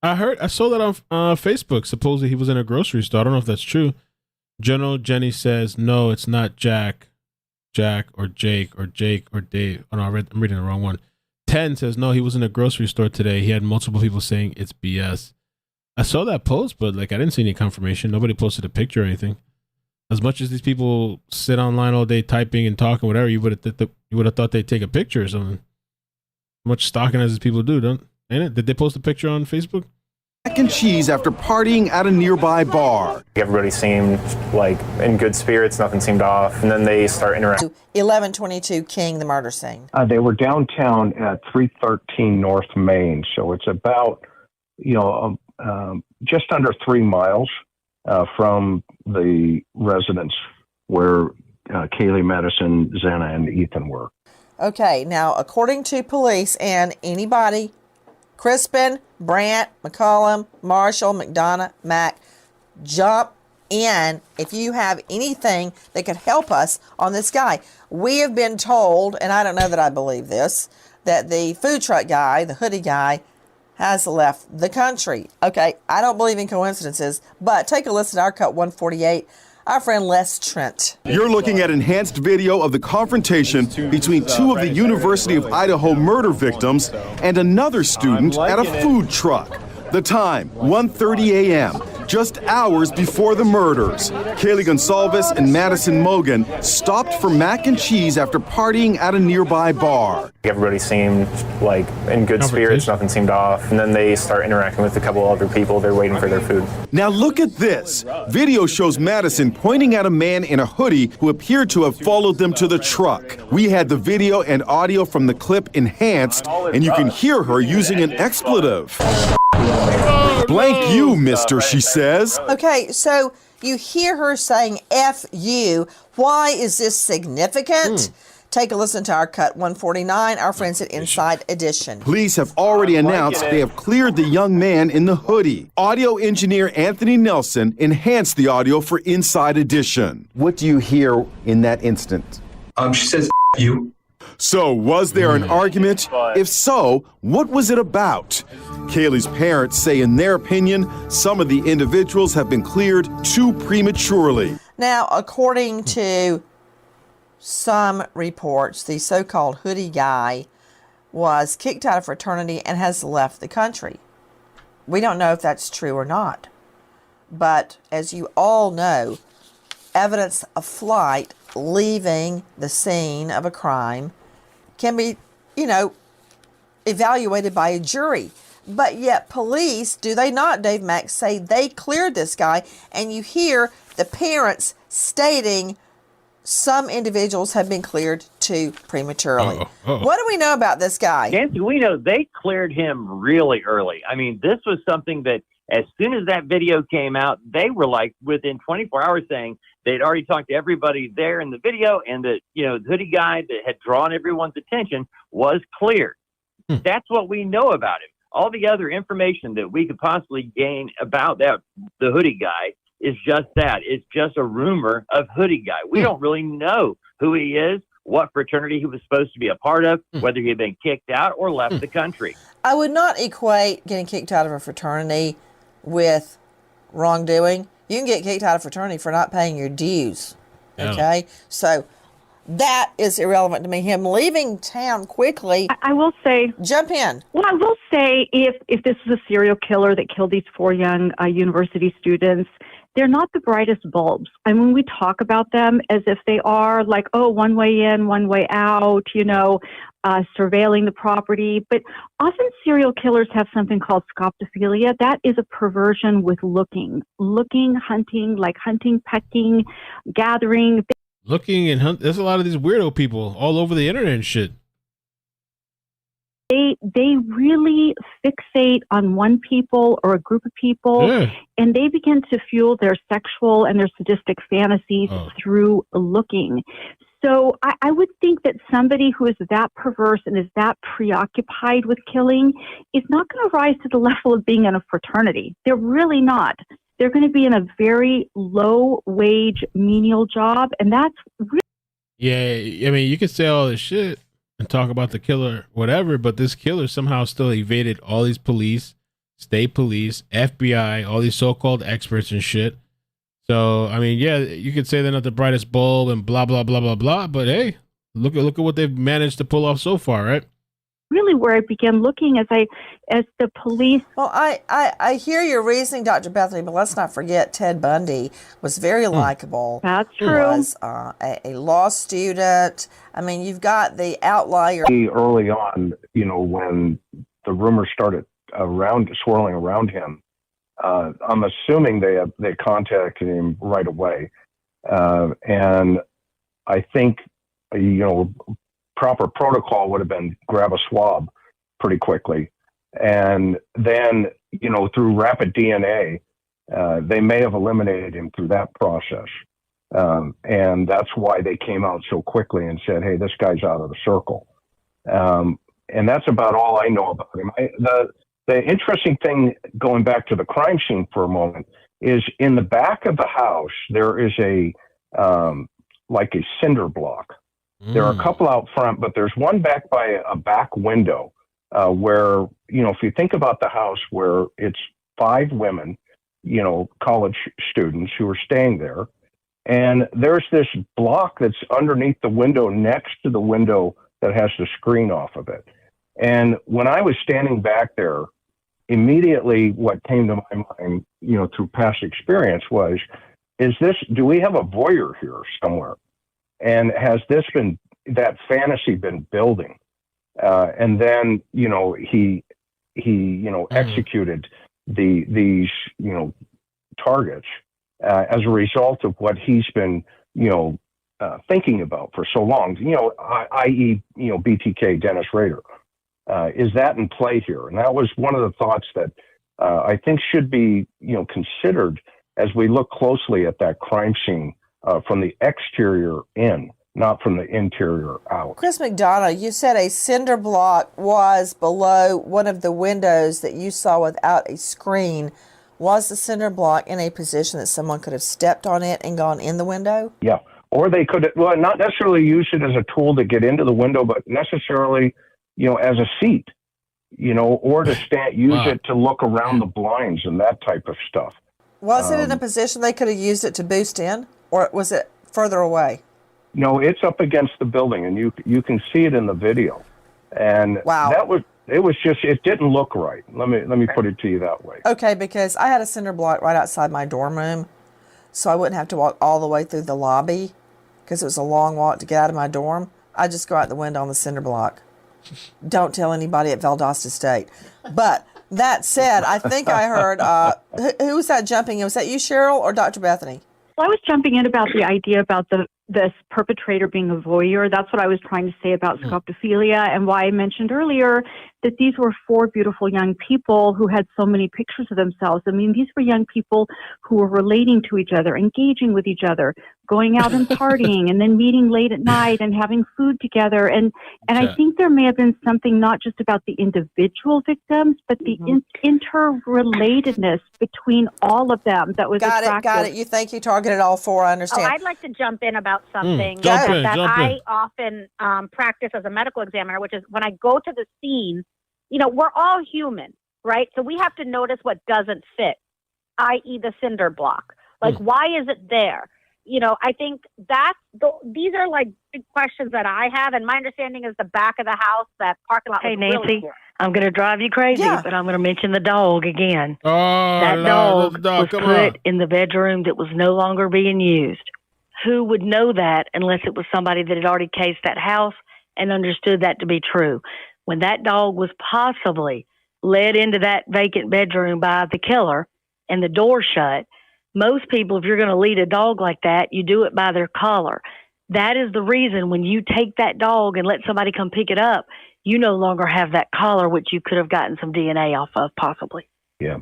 A: I saw that on Facebook. Supposedly he was in a grocery store. I don't know if that's true. General Jenny says, no, it's not Jack or Jake or Dave. Oh no, I'm reading the wrong one. 10 says, no, he was in a grocery store today. He had multiple people saying it's BS. I saw that post, but I didn't see any confirmation. Nobody posted a picture or anything. As much as these people sit online all day typing and talking, whatever, you would have thought they'd take a picture or something. Much stalking as these people do, ain't it? Did they post a picture on Facebook?
U: Mac and cheese after partying at a nearby bar.
I: Everybody seemed in good spirits, nothing seemed off, and then they start interacting.
F: 1122 King, the murder scene.
K: They were downtown at 313 North Main, so it's about, just under 3 miles from the residence where Kaylee, Madison, Xana, and Ethan were.
F: Okay, now, according to police and anybody, Crispin, Brandt, McCollum, Marshall, McDonough, Mack, jump in if you have anything that could help us on this guy. We have been told, and I don't know that I believe this, that the food truck guy, the hoodie guy, has left the country. Okay, I don't believe in coincidences, but take a listen to our cut 148. Our friend Les Trent.
U: You're looking at enhanced video of the confrontation between two of the University of Idaho murder victims and another student at a food truck. The time, 1:30 a.m., just hours before the murders. Kaylee Goncalves and Madison Mogen stopped for mac and cheese after partying at a nearby bar.
I: Everybody seemed in good spirits, nothing seemed off, and then they start interacting with a couple other people. They're waiting for their food.
U: Now look at this. Video shows Madison pointing at a man in a hoodie who appeared to have followed them to the truck. We had the video and audio from the clip enhanced, and you can hear her using an expletive. Blank you, mister, she says.
F: Okay, so you hear her saying F you. Why is this significant? Take a listen to our cut 149, our friends at Inside Edition.
U: Police have already announced they have cleared the young man in the hoodie. Audio engineer Anthony Nelson enhanced the audio for Inside Edition.
V: What do you hear in that instant?
W: She says, F you.
U: So, was there an argument? If so, what was it about? Kaylee's parents say, in their opinion, some of the individuals have been cleared too prematurely.
F: Now, according to some reports, the so-called hoodie guy was kicked out of fraternity and has left the country. We don't know if that's true or not. But as you all know, evidence of flight leaving the scene of a crime can be, evaluated by a jury. But yet police, do they not, Dave Mack, say they cleared this guy, and you hear the parents stating some individuals have been cleared too prematurely. What do we know about this guy?
J: Nancy, we know they cleared him really early. I mean, this was something that as soon as that video came out, they were like within 24 hours saying they'd already talked to everybody there in the video, and that, the hoodie guy that had drawn everyone's attention was cleared. That's what we know about him. All the other information that we could possibly gain about the hoodie guy is just that. It's just a rumor of hoodie guy. We don't really know who he is, what fraternity he was supposed to be a part of, whether he had been kicked out or left the country.
F: I would not equate getting kicked out of a fraternity with wrongdoing. You can get kicked out of fraternity for not paying your dues. Okay? So that is irrelevant to me. Him leaving town quickly.
M: I will say.
F: Jump in.
M: Well, I will say if this is a serial killer that killed these 4 young university students, they're not the brightest bulbs. I mean, we talk about them as if they are like, one way in, one way out, surveilling the property. But often serial killers have something called scoptophilia. That is a perversion with looking, hunting, like hunting, pecking, gathering.
A: Looking and hunt. There's a lot of these weirdo people all over the internet and shit.
M: They really fixate on one people or a group of people, and they begin to fuel their sexual and their sadistic fantasies through looking. So I would think that somebody who is that perverse and is that preoccupied with killing is not going to rise to the level of being in a fraternity. They're really not. They're going to be in a very low-wage, menial job, and that's really...
A: Yeah, I mean, you could say all this shit and talk about the killer, whatever, but this killer somehow still evaded all these police, state police, FBI, all these so-called experts and shit. So, I mean, yeah, you could say they're not the brightest bulb and blah, blah, blah, blah, blah, but hey, look at what they've managed to pull off so far, right?
M: Really where I began looking as the police.
F: Well, I hear your reasoning, Dr. Bethany, but let's not forget Ted Bundy was very likable.
M: That's true.
F: Was a law student. I mean, you've got the outlier.
K: Early on, when the rumors started swirling around him, I'm assuming they contacted him right away, and I think proper protocol would have been grab a swab pretty quickly. And then, through rapid DNA, they may have eliminated him through that process. And that's why they came out so quickly and said, hey, this guy's out of the circle. And that's about all I know about him. The interesting thing, going back to the crime scene for a moment, is in the back of the house, there is a cinder block. There are a couple out front, but there's one back by a back window where, if you think about the house where it's 5 women, college students who are staying there, and there's this block that's underneath the window next to the window that has the screen off of it. And when I was standing back there, immediately what came to my mind, through past experience was, do we have a voyeur here somewhere? And has that fantasy been building? And then, he executed these targets as a result of what he's been, thinking about for so long, i.e., BTK, Dennis Rader. Is that in play here? And that was one of the thoughts that I think should be, considered as we look closely at that crime scene from the exterior in, not from the interior out.
F: Chris McDonough, you said a cinder block was below one of the windows that you saw without a screen. Was the cinder block in a position that someone could have stepped on it and gone in the window?
K: Yeah. Or they could, not necessarily use it as a tool to get into the window, but necessarily, as a seat, or to use it to look around the blinds and that type of stuff.
F: Was it in a position they could have used it to boost in? or was it further away?
K: No, it's up against the building, and you can see it in the video. And
F: wow,
K: it didn't look right. Let me put it to you that way.
F: Okay, because I had a cinder block right outside my dorm room, so I wouldn't have to walk all the way through the lobby because it was a long walk to get out of my dorm. I just go out the window on the cinder block. Don't tell anybody at Valdosta State. But that said, I think I heard who was that jumping in? Was that you, Cheryl, or Dr. Bethany?
M: Well, I was jumping in about the idea about this perpetrator being a voyeur. That's what I was trying to say about scopophilia, and why I mentioned earlier that these were 4 beautiful young people who had so many pictures of themselves. I mean, these were young people who were relating to each other, engaging with each other, going out and partying, and then meeting late at night and having food together. And I think there may have been something not just about the individual victims, but the interrelatedness between all of them that was attractive.
F: Got it. You think you targeted all 4, I understand.
S: Oh, I'd like to jump in about something
F: Jump in.
S: I often practice as a medical examiner, which is when I go to the scene, we're all human, right? So we have to notice what doesn't fit, i.e. the cinder block. Like, why is it there? I think these are like big questions that I have, and my understanding is the back of the house, that parking lot.
L: Hey,
S: was
L: Nancy,
S: really
L: I'm going to drive you crazy, but I'm going to mention the dog again.
A: Oh,
L: that dog was
A: come
L: put
A: on.
L: in the bedroom that was no longer being used. Who would know that unless it was somebody that had already cased that house and understood that to be true? When that dog was possibly led into that vacant bedroom by the killer and the door shut, most people, if you're going to lead a dog like that, you do it by their collar. That is the reason when you take that dog and let somebody come pick it up, you no longer have that collar, which you could have gotten some DNA off of, possibly.
K: Yeah.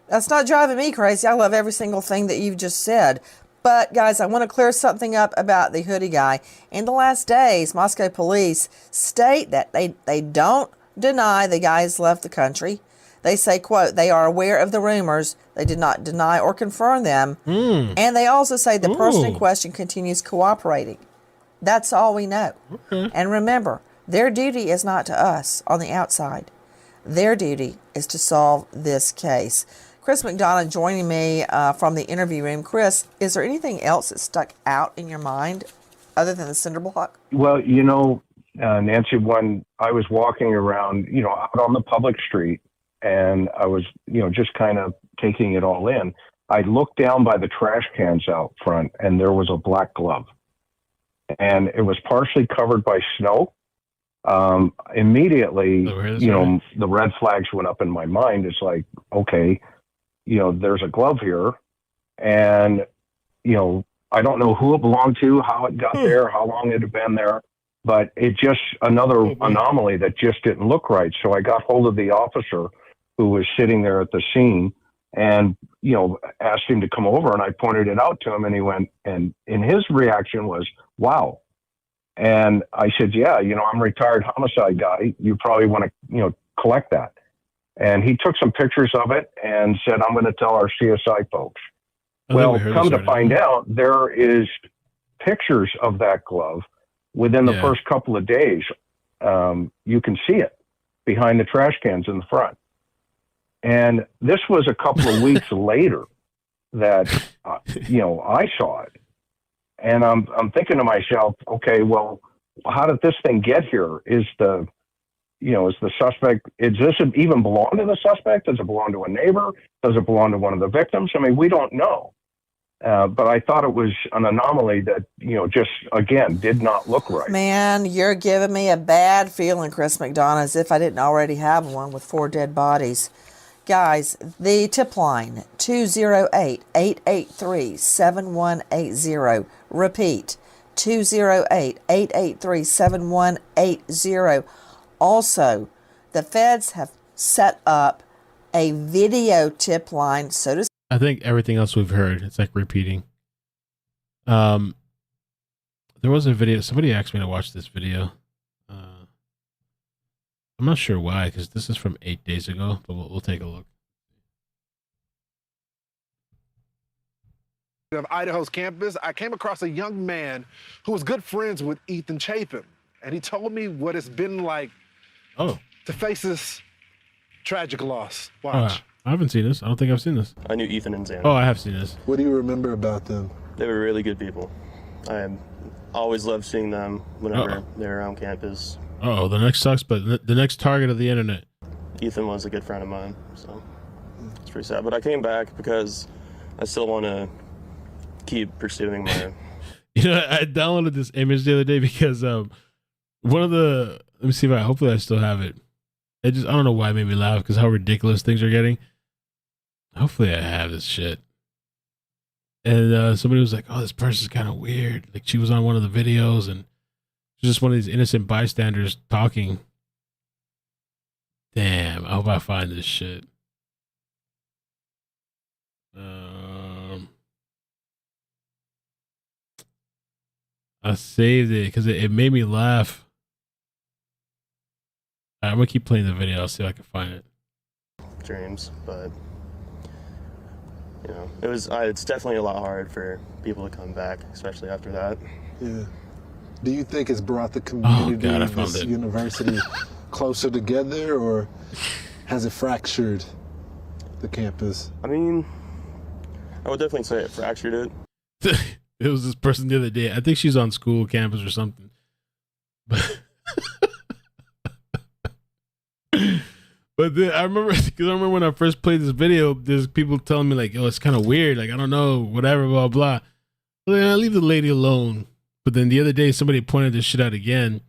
F: That's not driving me crazy. I love every single thing that you've just said. But, guys, I want to clear something up about the hoodie guy. In the last days, Moscow police state that they don't deny the guy has left the country. They say, quote, they are aware of the rumors. They did not deny or confirm them. And they also say the person in question continues cooperating. That's all we know.
A: Okay.
F: And remember, their duty is not to us on the outside. Their duty is to solve this case. Chris McDonough joining me from the interview room. Chris, is there anything else that stuck out in your mind other than the cinder block?
K: Well, Nancy, when I was walking around, out on the public street, and I was, just kind of taking it all in, I looked down by the trash cans out front, and there was a black glove. And it was partially covered by snow. Immediately, the red flags went up in my mind. It's like, okay, there's a glove here, and, I don't know who it belonged to, how it got there, how long it had been there, but it just another anomaly that just didn't look right. So I got hold of the officer who was sitting there at the scene and, asked him to come over, and I pointed it out to him, and he went, and his reaction was, wow. And I said, yeah, I'm a retired homicide guy. You probably want to, collect that. And he took some pictures of it and said, I'm going to tell our CSI folks. Well, come to find out, there is pictures of that glove within the first couple of days. You can see it behind the trash cans in the front. And this was a couple of weeks later that, I saw it. And I'm thinking to myself, okay, well, how did this thing get here? Is the suspect, does this even belong to the suspect? Does it belong to a neighbor? Does it belong to one of the victims? I mean, we don't know. But I thought it was an anomaly that, just, again, did not look right.
F: Man, you're giving me a bad feeling, Chris McDonough, as if I didn't already have one with 4 dead bodies. Guys, the tip line, 208-883-7180. Repeat, 208-883-7180. Also, the feds have set up a video tip line, so to
A: I think everything else we've heard, it's like repeating. There was a video. Somebody asked me to watch this video. I'm not sure why, because this is from 8 days ago, but we'll take a look.
C: Of Idaho's campus, I came across a young man who was good friends with Ethan Chapin, and he told me what it's been like to face this tragic loss. Watch.
A: I haven't seen this. I don't think I've seen this.
D: I knew Ethan and Xana.
A: Oh, I have seen this.
E: What do you remember about them?
D: They were really good people. I always loved seeing them whenever they're around campus.
A: Oh, the next sucks, but the next target of the internet.
D: Ethan was a good friend of mine, so it's pretty sad. But I came back because I still want to keep pursuing my...
A: You know, I downloaded this image the other day because one of the... Let me see if hopefully I still have it. I don't know why it made me laugh because how ridiculous things are getting. Hopefully I have this shit. And somebody was like, oh, this person's kind of weird. Like she was on one of the videos and she's just one of these innocent bystanders talking. Damn, I hope I find this shit. I saved it because it made me laugh. I'm gonna keep playing the video. I'll see if I can find it.
D: Dreams, but you know, it's definitely a lot hard for people to come back, especially after that.
C: Yeah. Do you think it's brought the community
A: of
C: this university closer together, or has it fractured the campus?
D: I mean, I would definitely say it fractured it.
A: It was this person the other day. I think she's on school campus or something. But then I remember when I first played this video, there's people telling me like, "Oh, it's kind of weird. Like I don't know, whatever, blah blah." Well, then I leave the lady alone. But then the other day, somebody pointed this shit out again,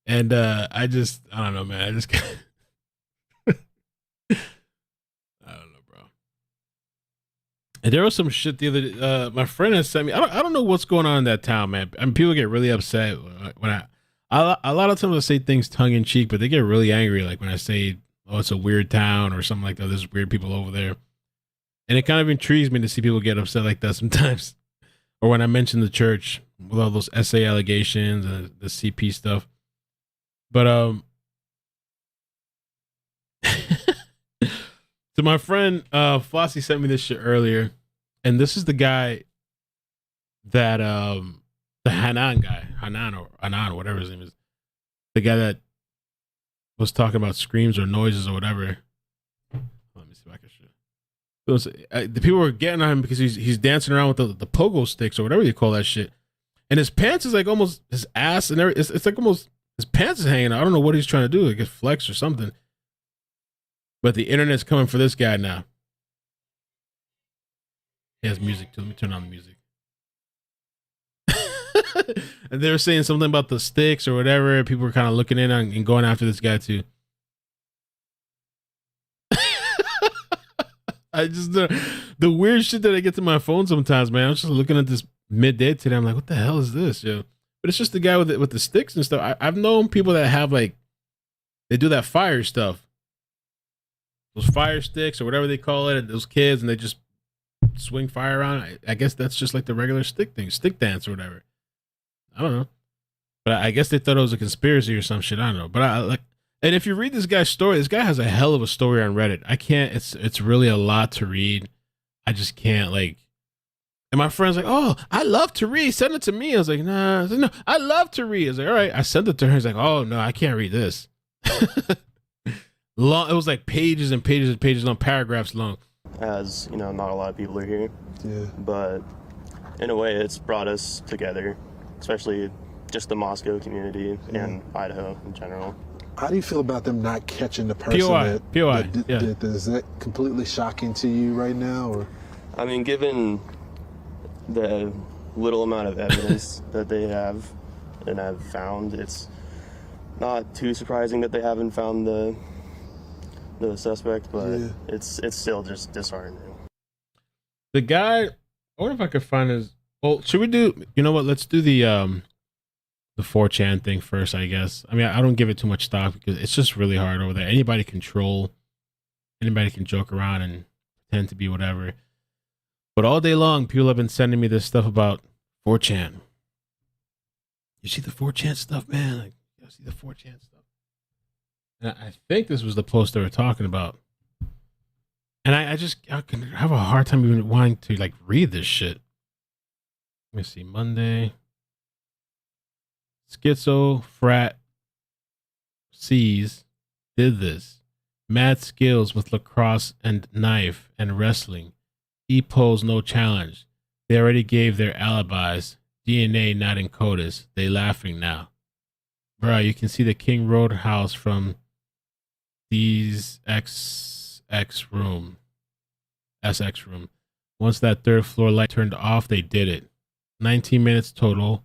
A: and I don't know, man. I just I don't know, bro. And there was some shit the other day. My friend has sent me. I don't know what's going on in that town, man. I mean, people get really upset when a lot of times I say things tongue in cheek, but they get really angry. Like when I say, "Oh, it's a weird town" or something like that. There's weird people over there, and it kind of intrigues me to see people get upset like that sometimes. Or when I mention the church with all those SA allegations and the CP stuff. But so my friend Flossie sent me this shit earlier, and this is the guy that the Hanan or whatever his name is, the guy that was talking about screams or noises or whatever. Let me see if I can show. The people were getting on him because he's dancing around with the pogo sticks or whatever you call that shit, and his pants is like almost his ass and everything. It's like almost his pants is hanging out. I don't know what he's trying to do, like a flex or something. But the internet's coming for this guy now. He has music too. Let me turn on the music. And they were saying something about the sticks or whatever. People were kind of looking in on and going after this guy too. I just the weird shit that I get to my phone sometimes, man. I was just looking at this midday today. I'm like, what the hell is this, yo? But it's just the guy with the sticks and stuff. I've known people that have like they do that fire stuff, those fire sticks or whatever they call it. Those kids and they just swing fire around. I guess that's just like the regular stick thing, stick dance or whatever. I don't know, but I guess they thought it was a conspiracy or some shit. I don't know, but I like. And if you read this guy's story, this guy has a hell of a story on Reddit. I can't. It's really a lot to read. I just can't like. And my friend's like, "Oh, I love to read. Send it to me." I was like, "Nah." I was like, "No, I love to read." I was like, "All right." I sent it to her. He's like, "Oh no, I can't read this." Long. It was like pages and pages and pages long, paragraphs long.
D: As you know, not a lot of people are here.
C: Yeah.
D: But in a way, it's brought us together, especially just the Moscow community and Idaho in general.
C: How do you feel about them not catching the person that did this? Is that completely shocking to you right now? Or?
D: I mean, given the little amount of evidence that they have and have found, it's not too surprising that they haven't found the suspect, but it's still just disheartening.
A: The guy, I wonder if I could find his. Well, should we do? You know what? Let's do the 4chan thing first, I guess. I mean, I don't give it too much stock because it's just really hard over there. Anybody can troll, anybody can joke around and pretend to be whatever. But all day long, people have been sending me this stuff about 4chan. You see the 4chan stuff, man? Like, you see the 4chan stuff. And I think this was the post they were talking about. And I can have a hard time even wanting to like read this shit. Let me see. Monday. Schizo frat C's did this. Mad skills with lacrosse and knife and wrestling. He posed no challenge. They already gave their alibis. DNA not in CODIS. They laughing now. Bruh, you can see the King Road house from these SX room. Once that third floor light turned off, they did it. 19 minutes total.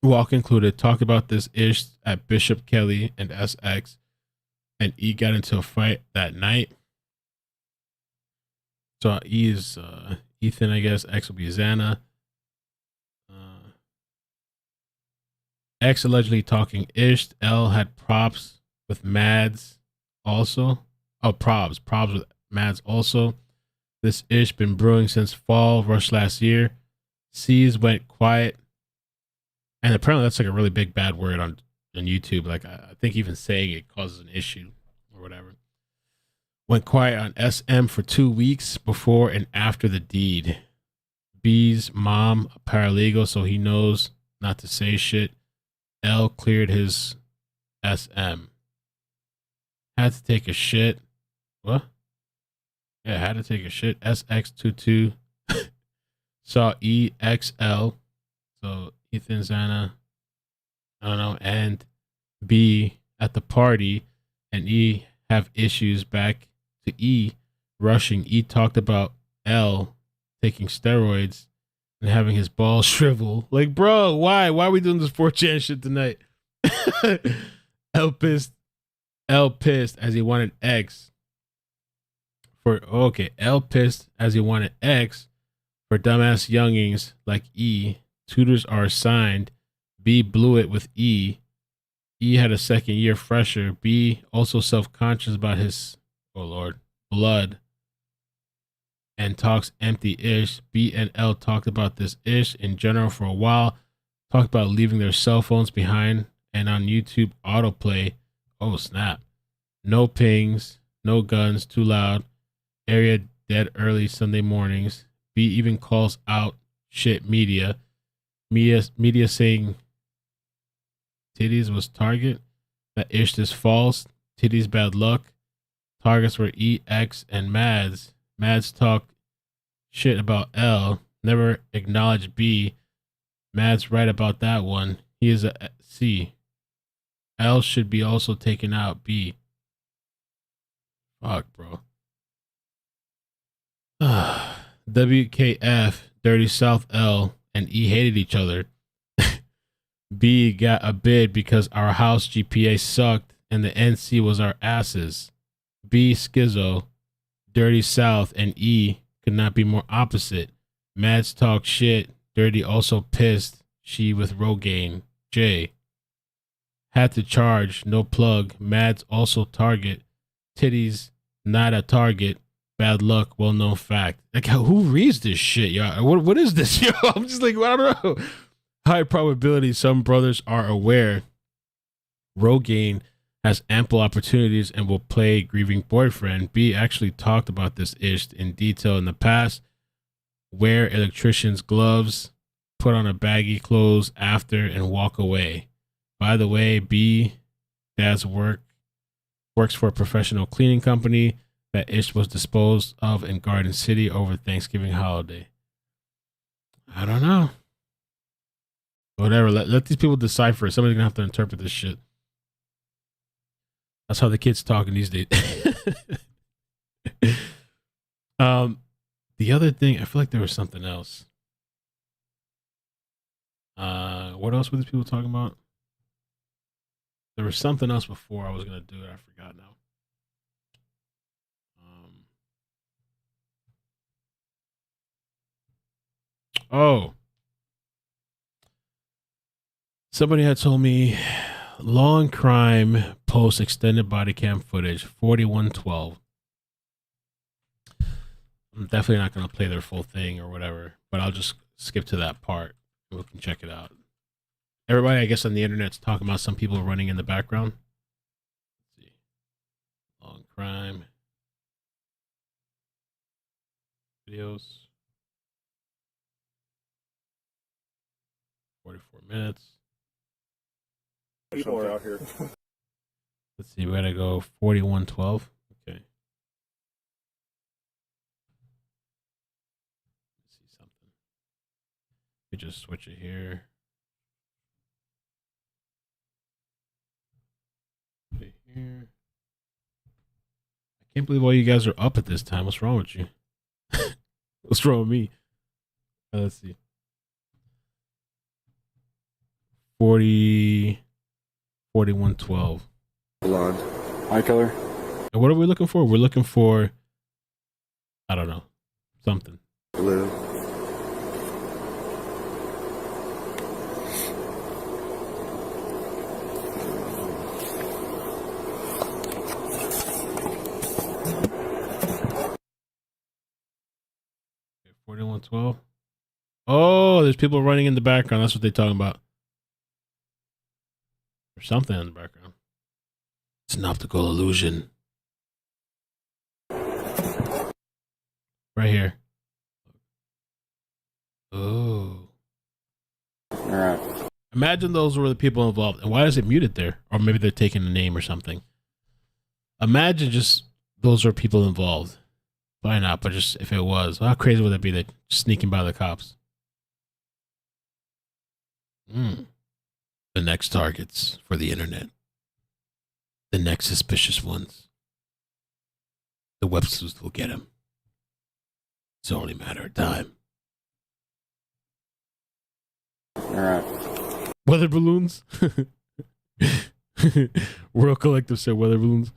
A: Walk included. Talked about this ish at Bishop Kelly and SX. And E got into a fight that night. So E is Ethan, I guess. X will be Xana. X allegedly talking ish. L had props with Mads also. Oh, probs with Mads also. This ish been brewing since fall, rush last year. C's went quiet. And apparently that's like a really big bad word on YouTube. Like I think even saying it causes an issue or whatever. Went quiet on SM for 2 weeks before and after the deed. B's mom, a paralegal, so he knows not to say shit. L cleared his SM. Had to take a shit. What? Yeah, had to take a shit. SX22 saw EXL. So Ethan, Xana, I don't know, and B at the party, and E have issues back to E rushing. E talked about L taking steroids and having his balls shrivel. Like, bro, why are we doing this 4chan shit tonight? L pissed as he wanted X for L pissed as he wanted X for dumbass youngings like E. Tutors are assigned. B blew it with E. E had a second year fresher. B also self-conscious about his blood and talks empty ish. B and L talked about this ish in general for a while. Talked about leaving their cell phones behind and on YouTube autoplay. Oh snap. No pings, no guns, too loud. Area dead early Sunday mornings. B even calls out shit media. Media saying titties was target. That ish is false. Titties bad luck. Targets were E, X, and Mads. Mads talk shit about L. Never acknowledge B. Mads right about that one. He is a C. L should be also taken out. B. Fuck, bro. WKF, Dirty South L, and E hated each other. B got a bid because our house GPA sucked and the NC was our asses. B schizo, Dirty South, and E could not be more opposite. Mads talk shit. Dirty also pissed. She with Rogaine. J. Had to charge. No plug. Mads also target. Titties not a target. Bad luck. Well known fact. Like who reads this shit, y'all? What is this, yo? I'm just like, I don't know. High probability some brothers are aware Rogaine has ample opportunities and will play grieving boyfriend. B actually talked about this ish in detail in the past. Wear electrician's gloves, put on a baggy clothes after, and walk away. By the way, B, dad's works for a professional cleaning company. That ish was disposed of in Garden City over Thanksgiving holiday. I don't know. Whatever. Let these people decipher it. Somebody's gonna have to interpret this shit. That's how the kids talking these days. The other thing, I feel like there was something else. What else were these people talking about? There was something else before I was gonna do it. I forgot now. Oh. Somebody had told me long crime post extended body cam footage 4112. I'm definitely not going to play their full thing or whatever, but I'll just skip to that part and we can check it out. Everybody, I guess, on the internet's talking about some people running in the background. Let's see. Long crime videos. 44 minutes.
I: People are out here.
A: Let's see, we gotta go 4112. Okay. Let's see something. We just switch it here. Right here. I can't believe all you guys are up at this time. What's wrong with you? What's wrong with me? Let's see. 4112.
E: Blonde. Eye color.
A: And what are we looking for? We're looking for, I don't know, something.
E: Blue.
A: Okay, 4112. Oh, there's people running in the background. That's what they're talking about. There's something in the background. It's an optical illusion. Right here. Oh.
E: All right.
A: Imagine those were the people involved. And why is it muted there? Or maybe they're taking a name or something. Imagine just those are people involved. Why not? But just if it was, how crazy would that be? That sneaking by the cops. The next targets for the internet. The next suspicious ones. The web sleuths will get him. It's only a matter of time.
E: All right.
A: Weather balloons? World Collective said weather balloons.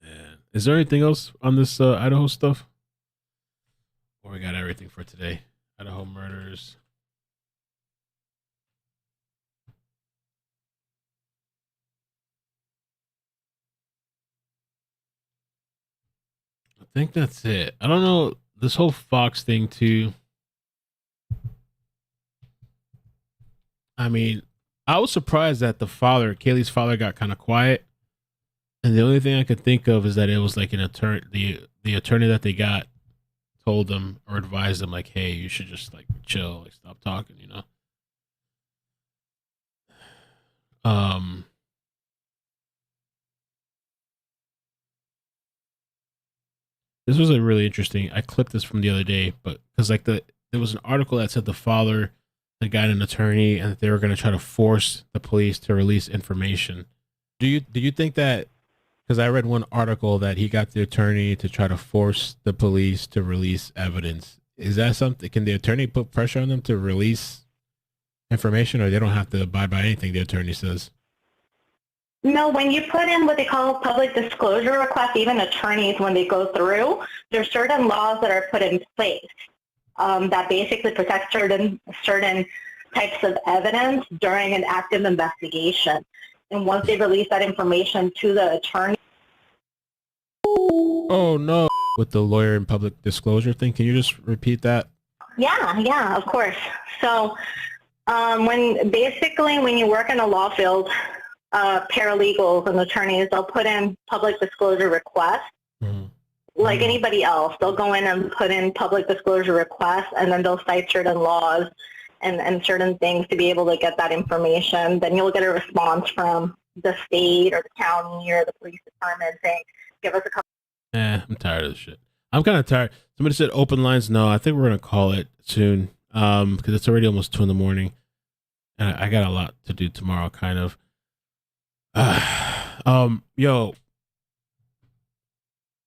A: Man. Is there anything else on this Idaho stuff? Or we got everything for today. Idaho murders. I think that's it. I don't know. This whole Fox thing too. I mean, I was surprised that the father, Kaylee's father, got kind of quiet. And the only thing I could think of is that it was like an attorney, the attorney that they got told them or advised them like, hey, you should just like chill, like stop talking, you know? This was a really interesting. I clipped this from the other day, but because like there was an article that said the father had got an attorney and that they were going to try to force the police to release information. Do you think that? Because I read one article that he got the attorney to try to force the police to release evidence. Is that something? Can the attorney put pressure on them to release information, or they don't have to abide by anything the attorney says?
H: No, when you put in what they call public disclosure requests, even attorneys, when they go through, there's certain laws that are put in place that basically protect certain types of evidence during an active investigation. And once they release that information to the attorney.
A: Oh, no. With the lawyer and public disclosure thing, can you just repeat that?
H: Yeah, of course. So when you work in a law field, paralegals and attorneys, they'll put in public disclosure requests. Like anybody else, they'll go in and put in public disclosure requests, and then they'll cite certain laws and certain things to be able to get that information. Then you'll get a response from the state or the county or the police department saying, give us a couple.
A: I'm tired of this shit. I'm kind of tired. Somebody said open lines. No, I think we're going to call it soon because it's already almost 2 a.m. And I got a lot to do tomorrow, kind of.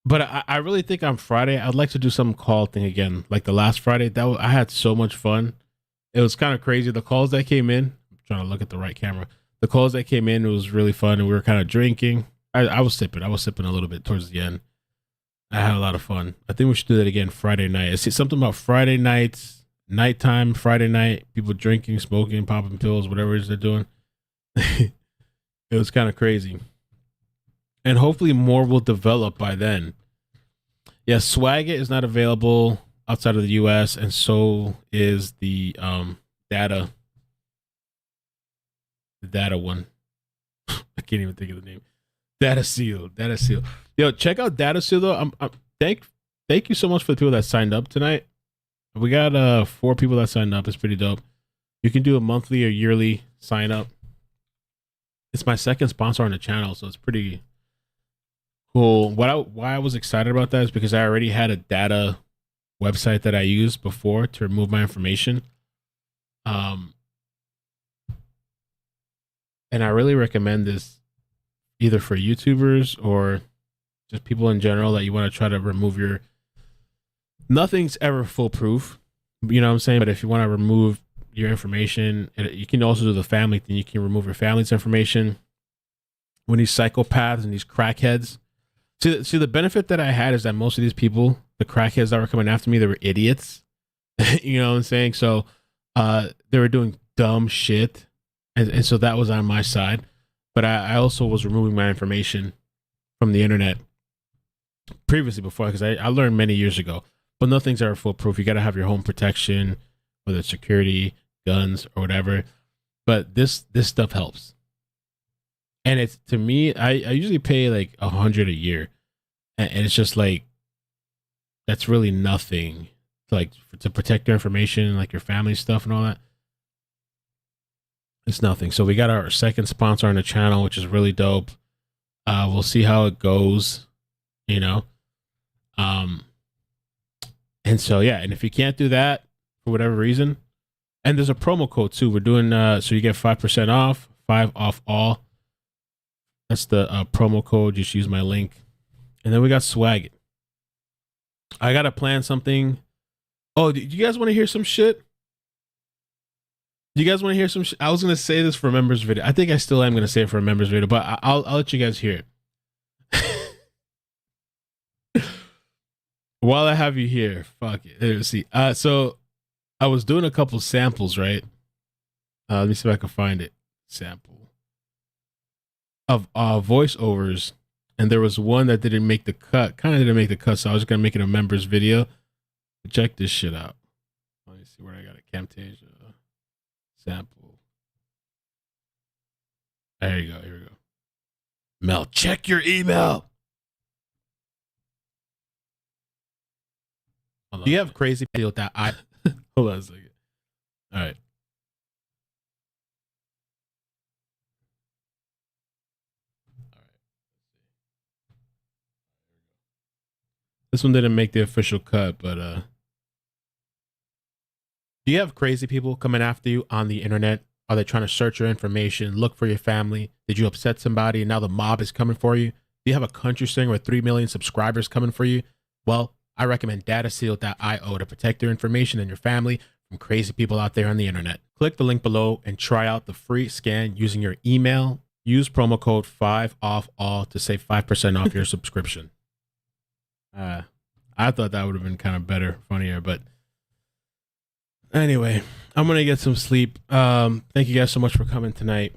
A: But I really think on Friday, I'd like to do some call thing again. Like the last Friday, I had so much fun. It was kind of crazy. The calls that came in, I'm trying to look at the right camera. The calls that came in, it was really fun. And we were kind of drinking. I was sipping. I was sipping a little bit towards the end. I had a lot of fun. I think we should do that again Friday night. I see something about Friday nights, nighttime, Friday night, people drinking, smoking, popping pills, whatever it is they're doing. It was kind of crazy. And hopefully more will develop by then. Yeah, Swag It is not available outside of the U.S., and so is the data. The data one. I can't even think of the name. Data Seal. Yo, check out Data Seal though. Thank you so much for the people that signed up tonight. We got 4 people that signed up. It's pretty dope. You can do a monthly or yearly sign up. It's my second sponsor on the channel, so it's pretty cool. Why I was excited about that is because I already had a data website that I used before to remove my information. And I really recommend this either for YouTubers or just people in general that you want to try to remove your. Nothing's ever foolproof, you know what I'm saying? But if you want to remove your information, you can also do the family thing. You can remove your family's information. When these psychopaths and these crackheads, see the benefit that I had is that most of these people, the crackheads that were coming after me, they were idiots. You know what I'm saying? So they were doing dumb shit. And so that was on my side. But I also was removing my information from the internet previously before, because I learned many years ago. But nothing's ever foolproof. You got to have your home protection, whether it's security, guns, or whatever. But this stuff helps. And it's, to me, I usually pay like $100 a year. And it's just like, that's really nothing to protect your information, like your family stuff and all that. It's nothing. So we got our second sponsor on the channel, which is really dope. We'll see how it goes, you know. And so, yeah, and if you can't do that for whatever reason, and there's a promo code too. We're doing, so you get 5% off, 5 off all. That's the promo code. Just use my link. And then we got Swag It. I got to plan something. Oh, do you guys want to hear some shit? Do you guys want to hear some shit? I was going to say this for a members video. I think I still am going to say it for a members video, but I'll let you guys hear it. While I have you here, fuck it. Let's see. So I was doing a couple samples, right? Let me see if I can find it. Sample of voiceovers, and there was one that didn't make the cut. Kind of didn't make the cut, so I was just gonna make it a members video. Check this shit out. Let me see where I got it. Camtasia sample. There you go. Here we go. Mel, check your email. Do you have crazy deal with that? Hold on a second. All right. This one didn't make the official cut, but do you have crazy people coming after you on the internet? Are they trying to search your information, look for your family? Did you upset somebody and now the mob is coming for you? Do you have a country singer with 3 million subscribers coming for you? Well, I recommend dataseal.io to protect your information and your family from crazy people out there on the internet. Click the link below and try out the free scan using your email. Use promo code 5OFFALL to save 5% off your subscription. I thought that would have been kind of better, funnier, but anyway, I'm going to get some sleep. Thank you guys so much for coming tonight.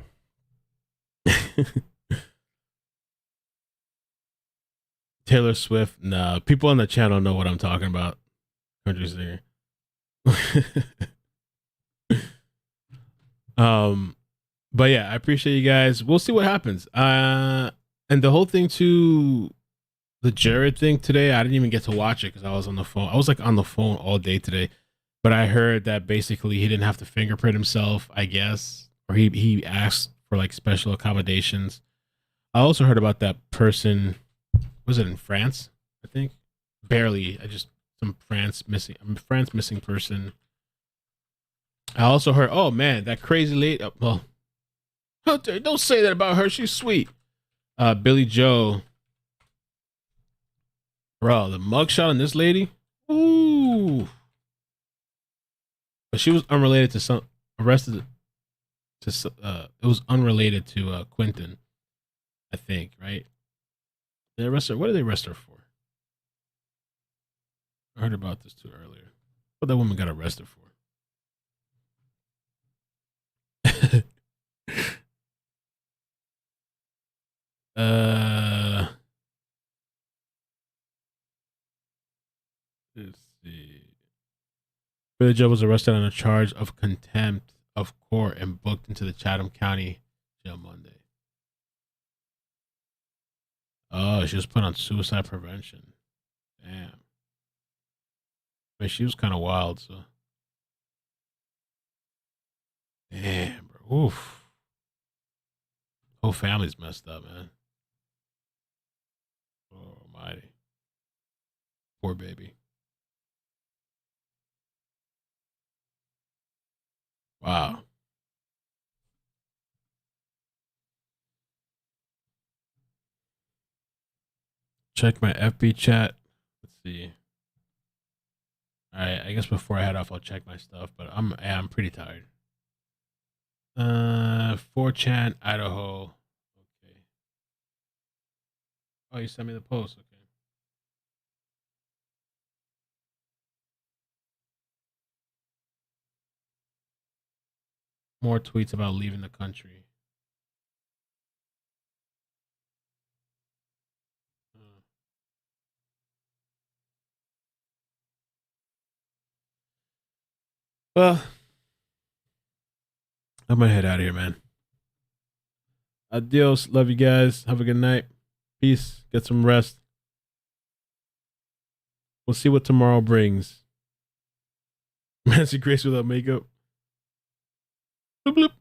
A: Taylor Swift. Nah, people on the channel know what I'm talking about. Country singer. But yeah, I appreciate you guys. We'll see what happens. And the whole thing too, the Jared thing today, I didn't even get to watch it because I was on the phone. I was like on the phone all day today. But I heard that basically he didn't have to fingerprint himself, I guess, or he asked for like special accommodations. I also heard about that person. Was it in France? I think barely. Some France missing person. I also heard, oh man, that crazy lady. Well, don't say that about her. She's sweet. Billy Joe. Bro, the mugshot on this lady. Ooh. But she was unrelated to some arrested. It was unrelated to Quentin, I think, right? They arrested her. What did they arrest her for? I heard about this too earlier. What that woman got arrested for? Let's see. Billy Joe was arrested on a charge of contempt of court and booked into the Chatham County jail Monday. Oh, she was put on suicide prevention. Damn. But she was kind of wild, so. Damn, bro. Oof. Whole family's messed up, man. Oh, almighty. Poor baby. Wow. Check my FB chat. Let's see. All right, I guess before I head off, I'll check my stuff. But I'm pretty tired. 4chan Idaho. Okay. Oh, you sent me the post. Okay. More tweets about leaving the country. Well, I'm gonna head out of here, man. Adios. Love you guys. Have a good night. Peace. Get some rest. We'll see what tomorrow brings. Nancy Grace without makeup. Bloop, bloop.